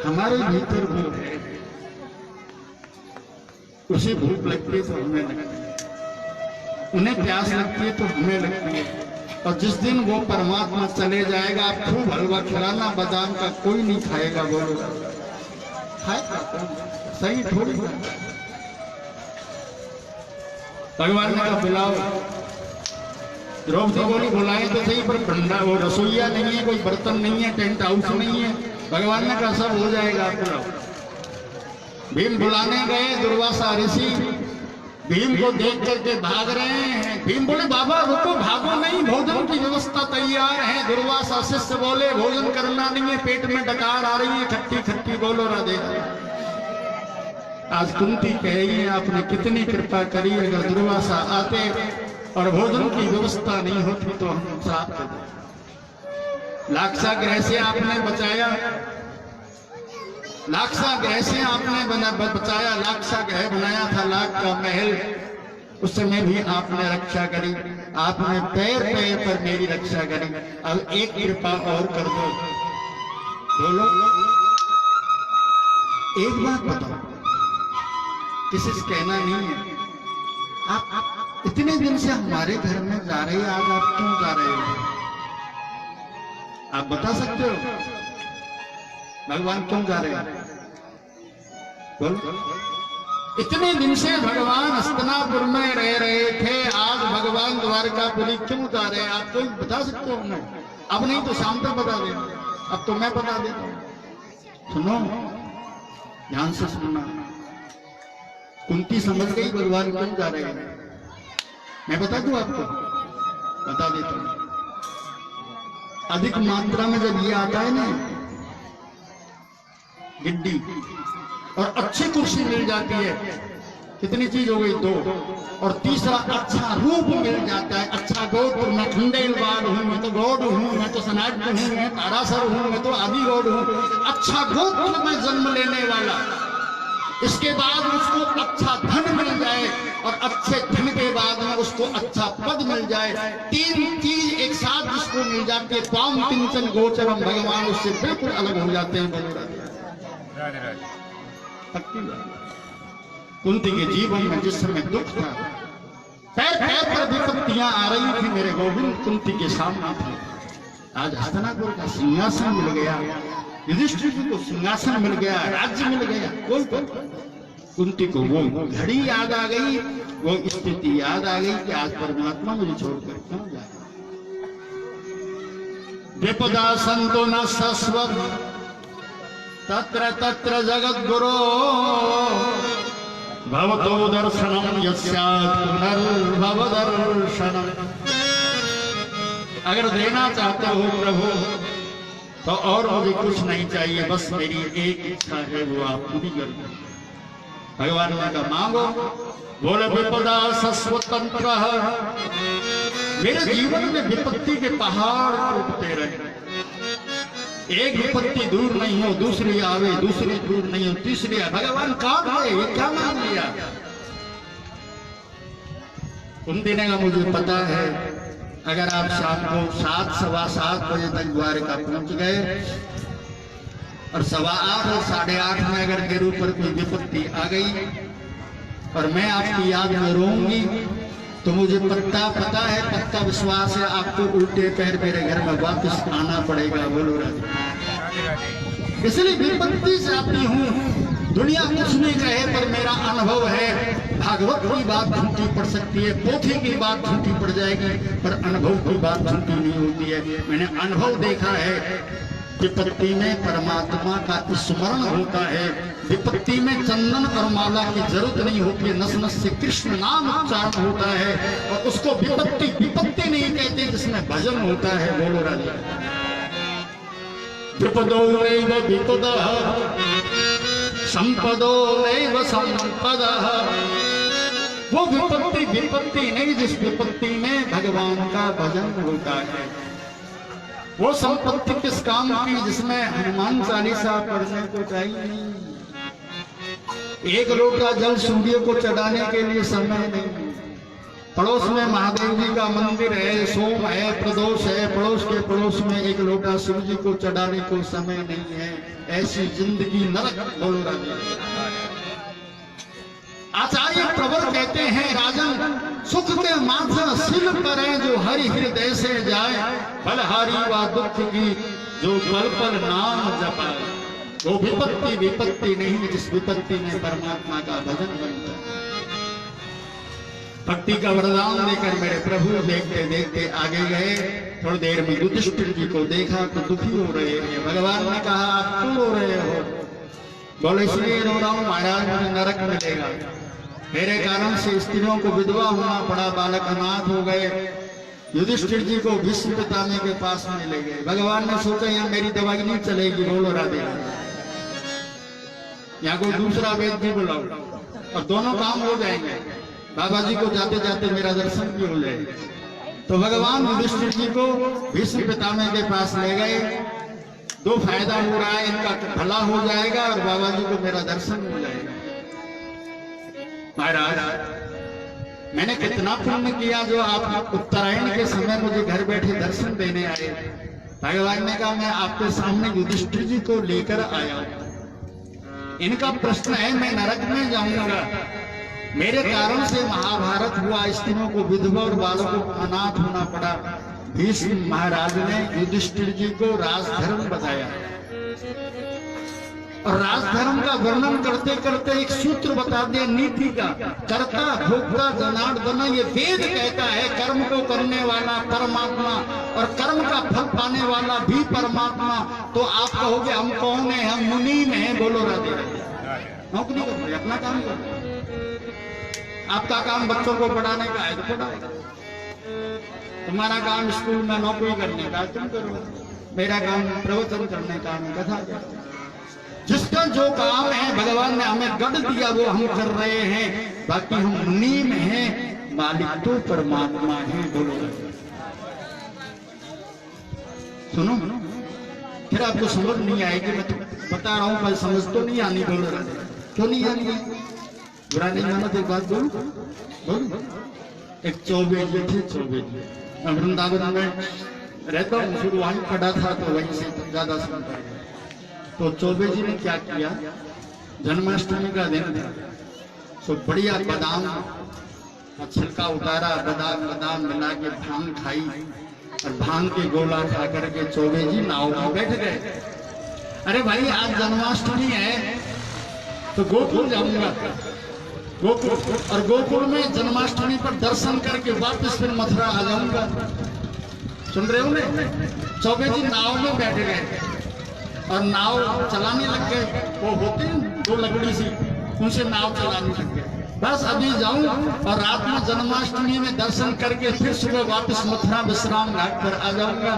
हमारे भीतर भूख है, उसे भूख लगती है तो हमें लगती है, उन्हें प्यास लगती है तो हमें लगती है। और जिस दिन वो परमात्मा चले जाएगा, आप खूब हलवा खिलाना, बादाम का कोई नहीं खाएगा। बोलो खाएगा सही थोड़ी। भगवान ने कहा, बुलाओ। द्रौपदी बोली, बुलाए तो सही, पर भंडा वो रसोईया नहीं है, कोई बर्तन नहीं है, टेंट हाउस नहीं है। भगवान ने कहा, सब हो जाएगा, आप बुलाओ। भीम बुलाने गए, दुर्वासा ऋषि भीम को देख करके भाग रहे हैं। भीम बोले, बाबा रुको, भागो नहीं, भोजन की व्यवस्था तैयार है। दुर्वासा शिष्य बोले, भोजन करना नहीं है, पेट में डकार आ रही है, खट्टी खट्टी। बोलो राधे। आज कुंती कह रही है, आपने कितनी कृपा करी, अगर दुर्वासा आते और भोजन की व्यवस्था नहीं होती तो हम श्राप देते। लाक्षा ग्रह से आपने बचाया, लाक्षा ग्रह से आपने बचाया, लाक्षा ग्रह बनाया था, लाख का महल, उस समय भी आपने रक्षा करी। आपने पैर पैर पर मेरी रक्षा करी, अब एक कृपा और कर दो। बोलो, एक बात बताओ, किसी से कहना नहीं है, आप इतने दिन से हमारे घर में जा रहे हैं, आज आप क्यों जा रहे हो? आप बता सकते हो भगवान क्यों जा रहे हैं? बोलो। इतने दिन से भगवान हस्तिनापुर में रह रहे थे, आज भगवान द्वारकापुरी क्यों जा रहे हैं? आप कोई बता सकते हो हमें? अब नहीं तो शाम तक बता देना, अब तो मैं बता देता हूं। सुनो, ध्यान से सुनना। कुंती समझ गई भगवान क्यों जा रहे हैं। मैं बता दूं आपको, बता देता हूं। अधिक मात्रा में जब ये आता है ना गिड्डी, और अच्छी कुर्सी मिल जाती है, कितनी चीज हो गई? 2। और तीसरा अच्छा रूप मिल जाता है, अच्छा गौड़। मैं खंडेलवाल हूं, मैं तो गौड़ हूं, मैं तो सनाट हूं, मैं तारासर हूं, मैं तो आदि गौड़ हूं। अच्छा गोत्र में जन्म लेने वाला, इसके बाद उसको अच्छा धन मिल जाए और अच्छे धन के बाद में उसको अच्छा पद मिल जाए, 3 चीज एक साथ जिसको मिल जाती है, पाम पिंचन गोचरम, भगवान उससे बिल्कुल अलग हो जाते हैं। कुंती के जीवन में जिस समय दुख था, पैर पैर पर विपत्तियां आ रही थी, मेरे गोविंद कुंती के सामने थे। आज हस्तिनापुर का सिंहासन मिल गया, युधिष्ठिर जी को सिंहासन मिल गया, राज्य मिल गया, कोई कुंती को वो घड़ी याद आ गई, वो स्थिति याद आ गई कि आज परमात्मा मुझे छोड़कर क्यों जाए। विपदा संतो न सस्वत तत्र तत्र जगत गुरो भवतो दर्शनम यस्यात् पुनर्भव दर्शनम। अगर देना चाहते हो प्रभु तो और मुझे कुछ नहीं चाहिए, बस मेरी एक इच्छा है वो आप पूरी कर दो। भगवान ने कहा मांगो। बोले विपदा सस्वतंत्र, मेरे जीवन में विपत्ति के पहाड़ टूटते रहे, एक विपत्ति दूर नहीं हो, दूसरी आवे, दूसरी दूर नहीं हो, तीसरी आवे। भगवान कहाँ है, ये क्या मान लिया? उन दिनों का मुझे पता है, अगर आप शाम को 7, सवा 7 बजे तक द्वारका पहुंच गए और सवा 8 और 8:30 में अगर मेरे ऊपर कोई विपत्ति आ गई और मैं आपकी याद में रोऊंगी, तो मुझे पता है, विश्वास है, आपको उल्टे पैर मेरे घर में वापस आना पड़ेगा। बोलो राधे। इसलिए विपत्ति से आती हूँ, दुनिया कुछ नहीं कहे पर मेरा अनुभव है, भागवत की बात झूठी पड़ सकती है, पोथी की बात झूठी पड़ जाएगी, पर अनुभव की बात झूठी नहीं होती है। मैंने अनुभव देखा है, विपत्ति में परमात्मा का स्मरण होता है, विपत्ति में चंदन और माला की जरूरत नहीं होती है, नस नस से कृष्ण नाम उच्चारण होता है, और उसको विपत्ति नहीं कहते जिसमें भजन होता है। बोलो राजा। विपदो नैव विपदः संपदो नैव संपदः, वो विपत्ति नहीं जिस विपत्ति में भगवान का भजन होता है। वो संपत्ति किस काम की जिसमें हनुमान चालीसा पढ़ने को चाहिए नहीं, एक लोटा जल सूर्य को चढ़ाने के लिए समय नहीं, पड़ोस में महादेव जी का मंदिर है, सोम है, प्रदोष है, पड़ोस के पड़ोस में एक लोटा शिव जी को चढ़ाने को समय नहीं है। ऐसी जिंदगी नरक। बोलो राजा। आचार्य प्रवर कहते हैं, राजन सुख के माथा सिल पर जो हरि हृदय से जाए, बलहारी व दुख की जो पल पल नाम जपाए। वो विपत्ति नहीं जिस विपत्ति में परमात्मा का भजन बनता है। भक्ति का वरदान देकर मेरे प्रभु देखते देखते आगे गए। थोड़ी देर में युधिष्ठिर जी को देखा तो दुखी हो रहे हैं। भगवान ने कहा आप क्यों रो रहे हो? बोले इसलिए रो रहा हूं महाराज, मुझे नरक मिलेगा, मेरे कारण से स्त्रियों को विधवा होना पड़ा, बालक अनाथ हो गए। युधिष्ठिर जी को भीष्म पितामह के पास में ले गए। भगवान ने सोचा यहाँ मेरी दवाई नहीं चलेगी, बोलो राधे। यहाँ को दूसरा वेद भी बुलाओ और दोनों काम हो जाएंगे, बाबा जी को जाते जाते मेरा दर्शन भी हो जाएगा। तो भगवान युधिष्ठिर जी को भीष्म पितामह के पास ले गए। दो फायदा हो रहा है, इनका भला हो जाएगा और बाबा जी को मेरा दर्शन हो जाएगा। महाराज मैंने कितना पुण्य किया जो आप उत्तरायण के समय मुझे घर बैठे दर्शन देने आए। भगवान ने कहा मैं आपके सामने युधिष्ठिर जी को लेकर आया हूं। इनका प्रश्न है मैं नरक में जाऊंगा, मेरे कारण से महाभारत हुआ, स्त्रियों को विधवा और बालकों को अनाथ होना पड़ा। भीष्म महाराज ने युधिष्ठिर जी को राजधर्म बताया और राजधर्म का वर्णन करते करते एक सूत्र बता दिया नीति का, कर्ता भोक्ता जनार्दन। ये वेद कहता है कर्म को करने वाला परमात्मा और कर्म का फल पाने वाला भी परमात्मा। तो आप कहोगे हम कौन है? हम मुनि में हैं। बोलो राधे। नौकरी कर रहे, अपना काम कर रहे। आपका काम बच्चों को पढ़ाने का है तो पढ़ाओ, तुम्हारा काम स्कूल में नौकरी करने का तुम करो, मेरा काम प्रवचन करने का, कथा करने। जिसका जो काम है भगवान ने हमें गढ़ दिया वो हम कर रहे हैं, बाकी हम मुनि में हैं, मालिक तो परमात्मा है। बोलो सुनो, फिर आपको समझ नहीं आएगी, मैं तो बता रहा हूं पर समझ तो नहीं आनी। बोलो क्यों नहीं आनी? बुरा नहीं मानो तो एक बात बोलूं। बोलो एक चौबे जी थे, चौबे जी मैं वृंदावन में रहता हूँ, फिर वहीं पढ़ा था तो वहीं से ज्यादा सुनता है। तो चौबे जी ने क्या किया, जन्माष्टमी का दिन था तो बढ़िया बादाम छिलका उतारा, बादाम मिला के भांग खाई और भांग के गोला खा करके चौबे जी नाव में बैठ गए। अरे भाई आज जन्माष्टमी है तो गोकुल जाऊंगा, गोकुल, और गोकुल में जन्माष्टमी पर दर्शन करके वापस फिर मथुरा आ जाऊंगा। सुन रहे हो ने? चौबे जी नाव में बैठ गए और नाव चलाने लग गए। वो होते हैं दो लकड़ी सी, उनसे नाव चलाने लग गए। बस अभी जाऊं और रात में जन्माष्टमी में दर्शन करके फिर सुबह वापस मथुरा विश्राम घाट पर आ जाऊंगा।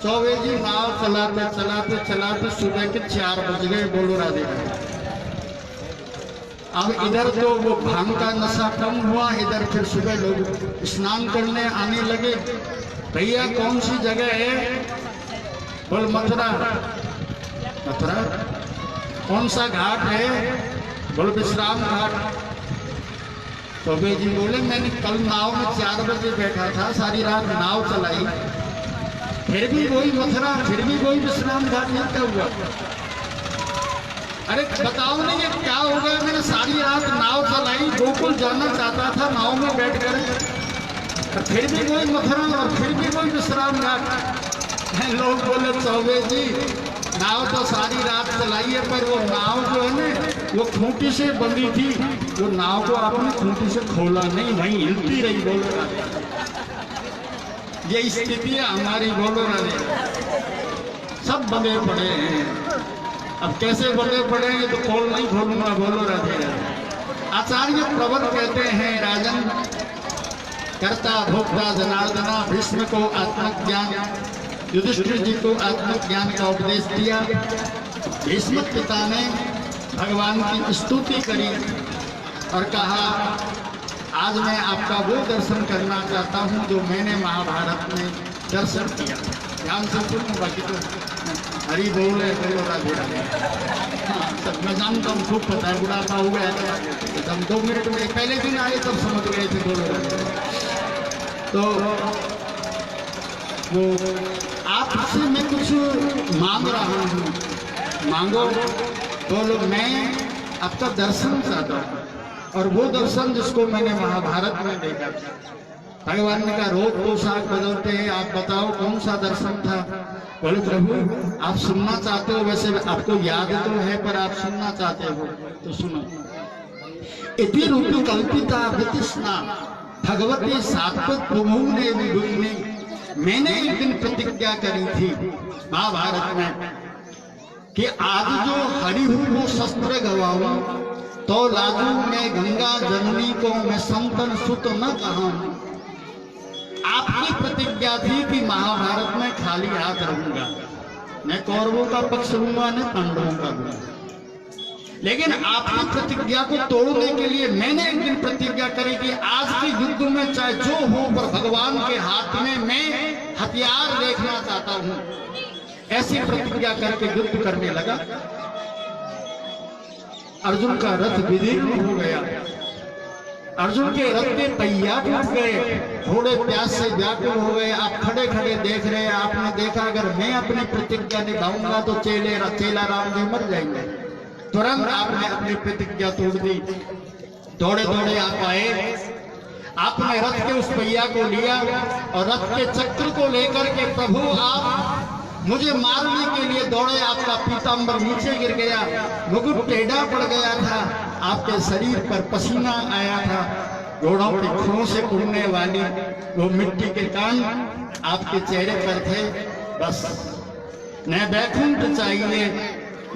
चौबे जी नाव चलाते चलाते चलाते सुबह के 4 बज गए। बोलो राधे राधे। अब इधर तो वो भांग का नशा कम हुआ, इधर फिर सुबह लोग स्नान करने आने लगे। भैया कौन सी जगह है? बोल मथुरा। मथुरा कौन सा घाट है? बोल विश्राम घाट। तो वे जी बोले मैंने कल नाव में 4 बजे बैठा था, सारी रात नाव चलाई, फिर भी वही मथुरा, फिर भी वही विश्राम घाट नहीं हुआ। अरे बताओ नहीं ये क्या हो गया? मैंने सारी रात नाव चलाई, गोकुल जाना चाहता था नाव में बैठकर, फिर भी वही मथुरा और फिर भी वही विश्राम घाट। लोग बोले चौबे जी नाव तो सारी रात चलाई है, पर वो नाव जो है ना वो खूंटी से बंधी थी, वो नाव को आपने खूंटी से खोला नहीं, वहीं हिलती रही। बोलो राधे। ये स्थिति है हमारी। बोलो राधे। सब बंधे पड़े हैं, अब कैसे बंधे पड़ेंगे तो खोल नहीं खोलूंगा। बोलो राधे राधे। आचार्य प्रवर कहते हैं राजन, कर्ता भोक्ता जनार्दना, भीष्म को आत्मज्ञान, युधिष्ठिर जी को आत्मज्ञान का उपदेश दिया। भीष्म पिता ने भगवान की स्तुति करी और कहा आज मैं आपका वो दर्शन करना चाहता हूँ जो मैंने महाभारत में दर्शन किया। ध्यान से सुनो, बाकी तो हरी बोल है। बोलो राधे राधे। हाँ सब मैं जानता हूँ, खूब पता है, बुढ़ापा हो गया था, हम 2 मिनट में पहले दिन आए तब समझ गए थे। बोलो राधे। तो वो आपसे मैं कुछ मांग रहा हूँ, मांगो। बोलो मैं आपका दर्शन चाहता हूँ, और वो दर्शन जिसको मैंने महाभारत में देखा। भगवान ने कहा रोज पोशाक बदलते हैं, आप बताओ कौन सा दर्शन था? बोले प्रभु आप सुनना चाहते हो, वैसे आपको याद तो है पर आप सुनना चाहते हो तो सुनो। इति रूपी कल्पिता वितृष्णा भगवती सात्वत प्रभुने विभुने। मैंने एक दिन प्रतिज्ञा करी थी महाभारत में कि आज जो हरिहु को शस्त्र गवाऊं तो लाजू मैं गंगा जननी को मैं संतन सुत न कहूं। आपकी प्रतिज्ञा थी कि महाभारत में खाली हाथ रहूंगा, मैं कौरवों का पक्ष लूंगा न पांडवों का लूंगा। लेकिन आपकी प्रतिज्ञा को तोड़ने के लिए मैंने एक दिन प्रतिज्ञा करी कि आज के युद्ध में चाहे जो हो पर भगवान के हाथ में मैं हथियार देखना चाहता हूं। ऐसी प्रतिज्ञा करके युद्ध करने लगा। अर्जुन का रथ विदीर्ण हो गया, अर्जुन के रथ के पहिया टूट गए, घोड़े प्यास से व्याकुल हो गए। आप खड़े खड़े देख रहे हैं, आपने देखा अगर मैं अपनी प्रतिज्ञा निभाऊंगा तो चेला राम जी मर जाएंगे। तुरंत आपने अपनी प्रतिज्ञा तोड़ दी, दौड़े दौड़े आप आए, आपने रथ के उस पहिया को लिया और रथ के चक्र को लेकर के प्रभु आप मुझे मारने के लिए दौड़े। आपका पीतांबर नीचे गिर गया, मुकुट टेढ़ा पड़ गया था, आपके शरीर पर पसीना आया था, घोड़ों की खुरों से उड़ने वाली वो मिट्टी के कान आपके चेहरे पर थे। बस न वैकुंठ चाहिए,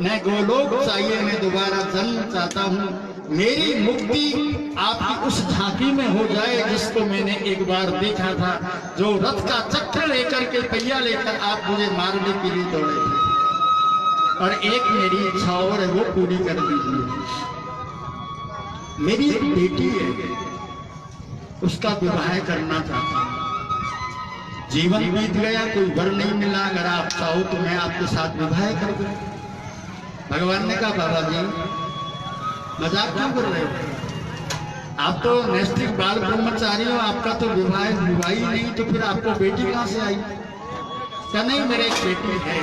न गोलोक चाहिए, मैं दोबारा जन्म चाहता हूँ। मेरी मुक्ति आपकी उस झांकी में हो जाए जिसको मैंने एक बार देखा था, जो रथ का चक्र लेकर के पहिया लेकर आप मुझे मारने के लिए दौड़े थे। और एक मेरी इच्छा और है, वो पूरी कर दीजिए। मेरी एक बेटी है, उसका विवाह करना चाहता हूँ। जीवन बीत गया, कोई वर नहीं मिला, अगर आप चाहो तो मैं आपके साथ विवाह कर दूं। भगवान ने कहा बाबा जी मजाक क्यों कर रहे हो? आप तो नैष्ठिक बाल ब्रह्मचारी हो, आपका तो विवाह हुआ ही नहीं, तो फिर आपको बेटी कहां से आई? क्या नहीं, मेरे एक बेटी है।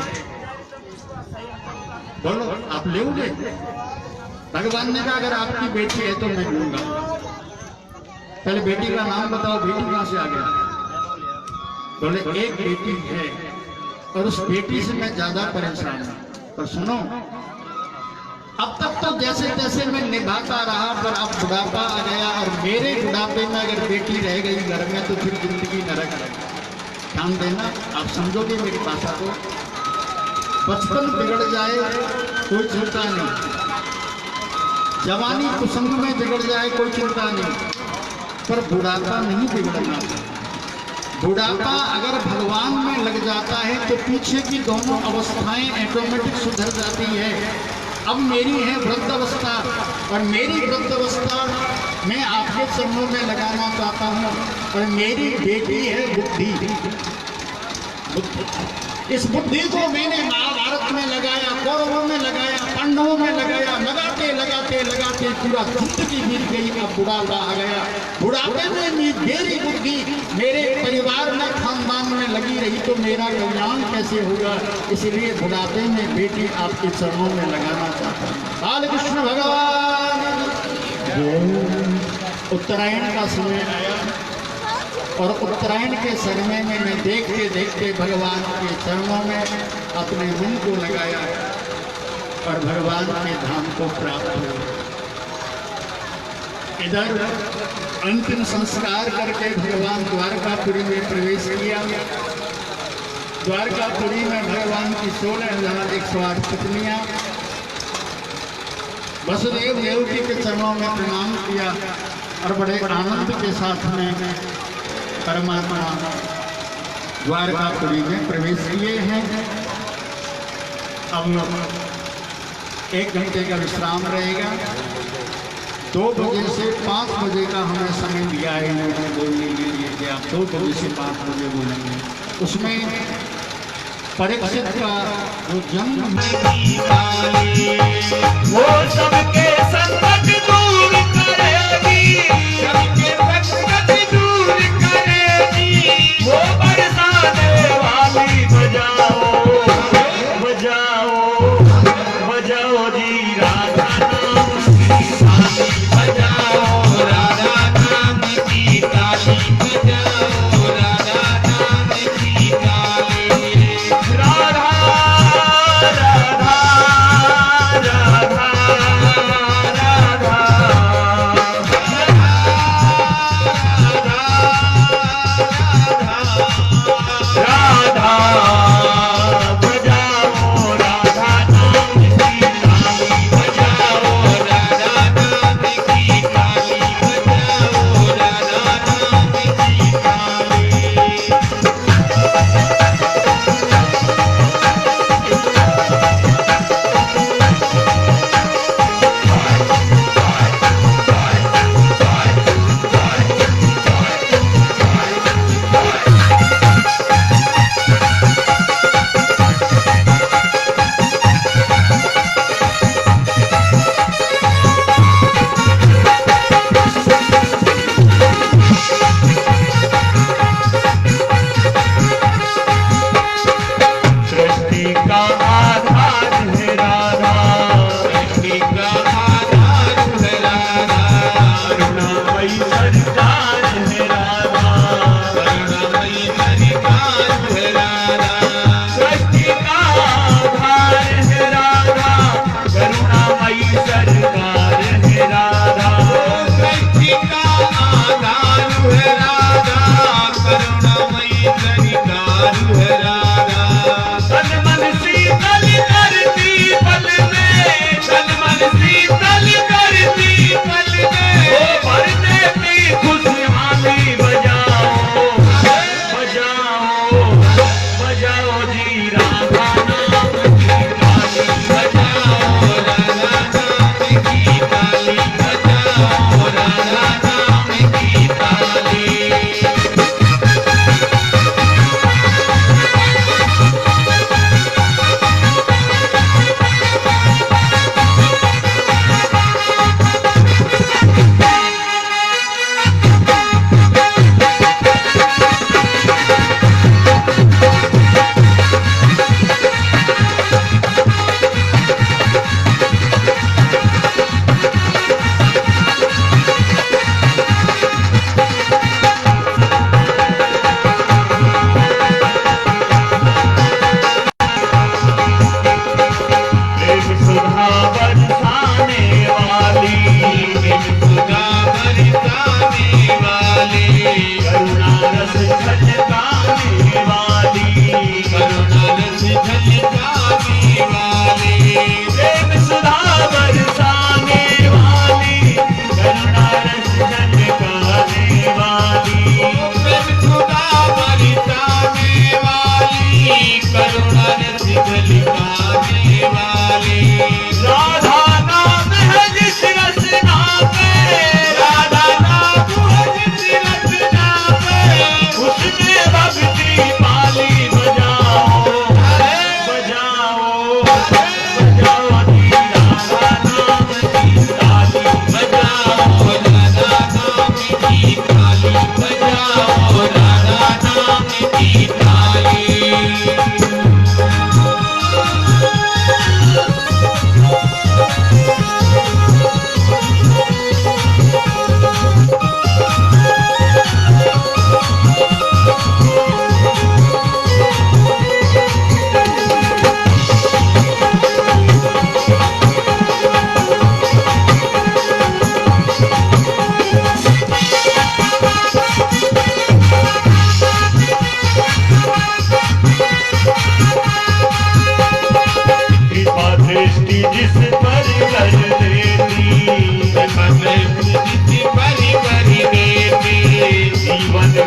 बोलो आप लोगे? भगवान ने कहा अगर आपकी बेटी है तो मैं लूंगा। पहले बेटी का नाम बताओ, बेटी कहां से आ गया? बोले एक बेटी है और उस बेटी से मैं ज्यादा परेशान हूं। और सुनो, अब तक तो जैसे जैसे मैं निभाता रहा, पर अब बुढ़ापा आ गया और मेरे बुढ़ापे में अगर बेटी रह गई घर में तो फिर जिंदगी नरक है। ध्यान देना, आप समझोगे मेरी भाषा को। बचपन बिगड़ जाए कोई चिंता नहीं, जवानी कुसंग में बिगड़ जाए कोई चिंता नहीं, पर बुढ़ापा नहीं बिगड़ना। बुढ़ापा अगर भगवान में लग जाता है तो पीछे की दोनों अवस्थाएं ऑटोमेटिक सुधर जाती है। अब मेरी है वृद्धावस्था, और मेरी वृद्धावस्था मैं आपके चरणों में लगाना चाहता हूँ। और मेरी बेटी है बुद्धि। इस बुद्धि को मैंने महाभारत में लगाया, कौरवों में लगाया, पांडवों में लगाया, लगाते लगाते लगाते पूरा जिंदगी बीत गई। अब बुढ़ापा आ गया। बुढ़ापे में मेरी बुद्धि मेरे परिवार में, खानदान में लगी रही तो मेरा कल्याण कैसे होगा। इसलिए बुढ़ापे में बेटी आपके चरणों में लगाना चाहता हूँ। बाल कृष्ण भगवान। उत्तरायण का समय आया और उत्तरायण के समय में मैं देखते देखते भगवान के चरणों में अपने मन को लगाया और भगवान के धाम को प्राप्त हुआ। इधर अंतिम संस्कार करके भगवान द्वारकापुरी में प्रवेश किया। द्वारकापुरी में भगवान की 16,108 पत्नियां वसुदेव देवकी के चरणों में प्रणाम किया और बड़े आनंद के साथ में परमात्मा द्वारकापुरी में प्रवेश किए हैं। अब 1 घंटे का विश्राम रहेगा। 2 बजे से 5 बजे का हमें समय दिया है इन्होंने बोलने के लिए कि आप 2 बजे से 5 बजे बोलेंगे। उसमें परीक्षित का जो जन्म वो सबके संकट दूर करेगी, सबके संकट दूर करेगी। वो बरसाने वाली बजाओ बजाओ बजाओ जी राधा नाम की ताली बजाओ, राधा नाम की ताली बजाओ, राधा नाम की ताली। राधा राधा राधा राधा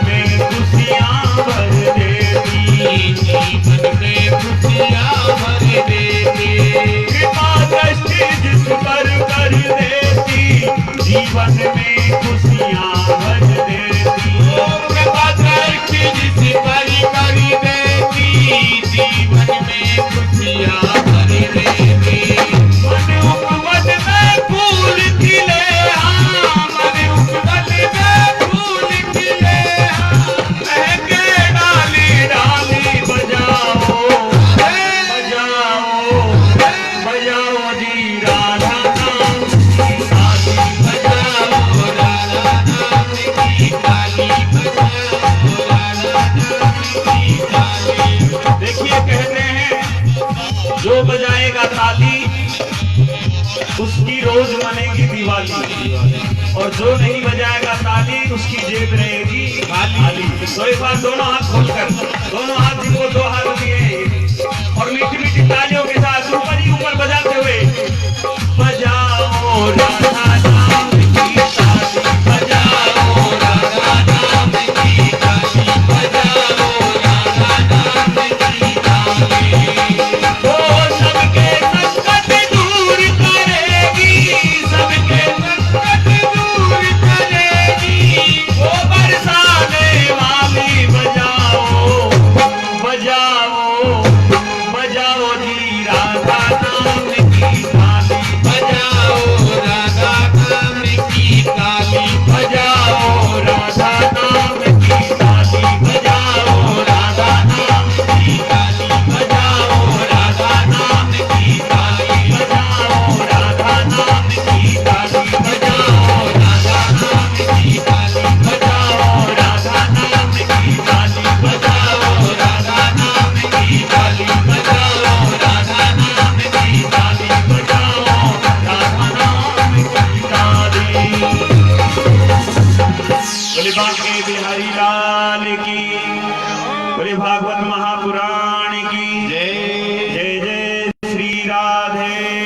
में खुशियाँ भर देती, जीवन में खुशियाँ भर देती, कृपा दृष्टि जिस पर कर देती, जीवन में खुशियाँ भर देती। कृपा दृष्टि जिस पर कर देती, जीवन में खुशियाँ भर देती। मन उपवन में फूल खिले, हाँ मन उपवन में फूल खिले, हाँ महके डाली डाली बजाओ बजाओ बजाओ जी राधा नाम की ताली, बजाओ राधा नाम की ताली, बजाओ राधा नाम की ताली। देखिए कहते हैं जो बजाएगा ताली उसकी रोज मनेगी दिवाली, और जो नहीं बजाएगा ताली उसकी जेब रहेगी खाली। तो एक बार दोनों हाथ खोलकर, दोनों हाथ जिनको दो हाथ दिए और मीठी मीठी तालियों के साथ ऊपर ही ऊपर बजाते हुए बजाओ राधा नाम की ताली, बजाओ राधा नाम की ताली, बजाओ राधा नाम की ताली। वो सबके संकट दूर करेगी, सबके संकट दूर करेगी, वो बरसाने वाली बजाओ बजाओ बजाओ जी राधा नाम की ताली, बजाओ राधा नाम की ताली, बजाओ राधा नाम की ताली, बजाओ राधा नाम की ताली, बजाओ राधा नाम की ताली, बजाओ राधा नाम की ताली, बजाओ राधा नाम की ताली, बजाओ राधा नाम की ताली, बजाओ राधा नाम की ताली, बजाओ राधा नाम की ताली, बजाओ राधा नाम की ताली। बोले बांके बिहारी लाल की, बोले भागवत महापुराण की जय। जय जय श्री राधे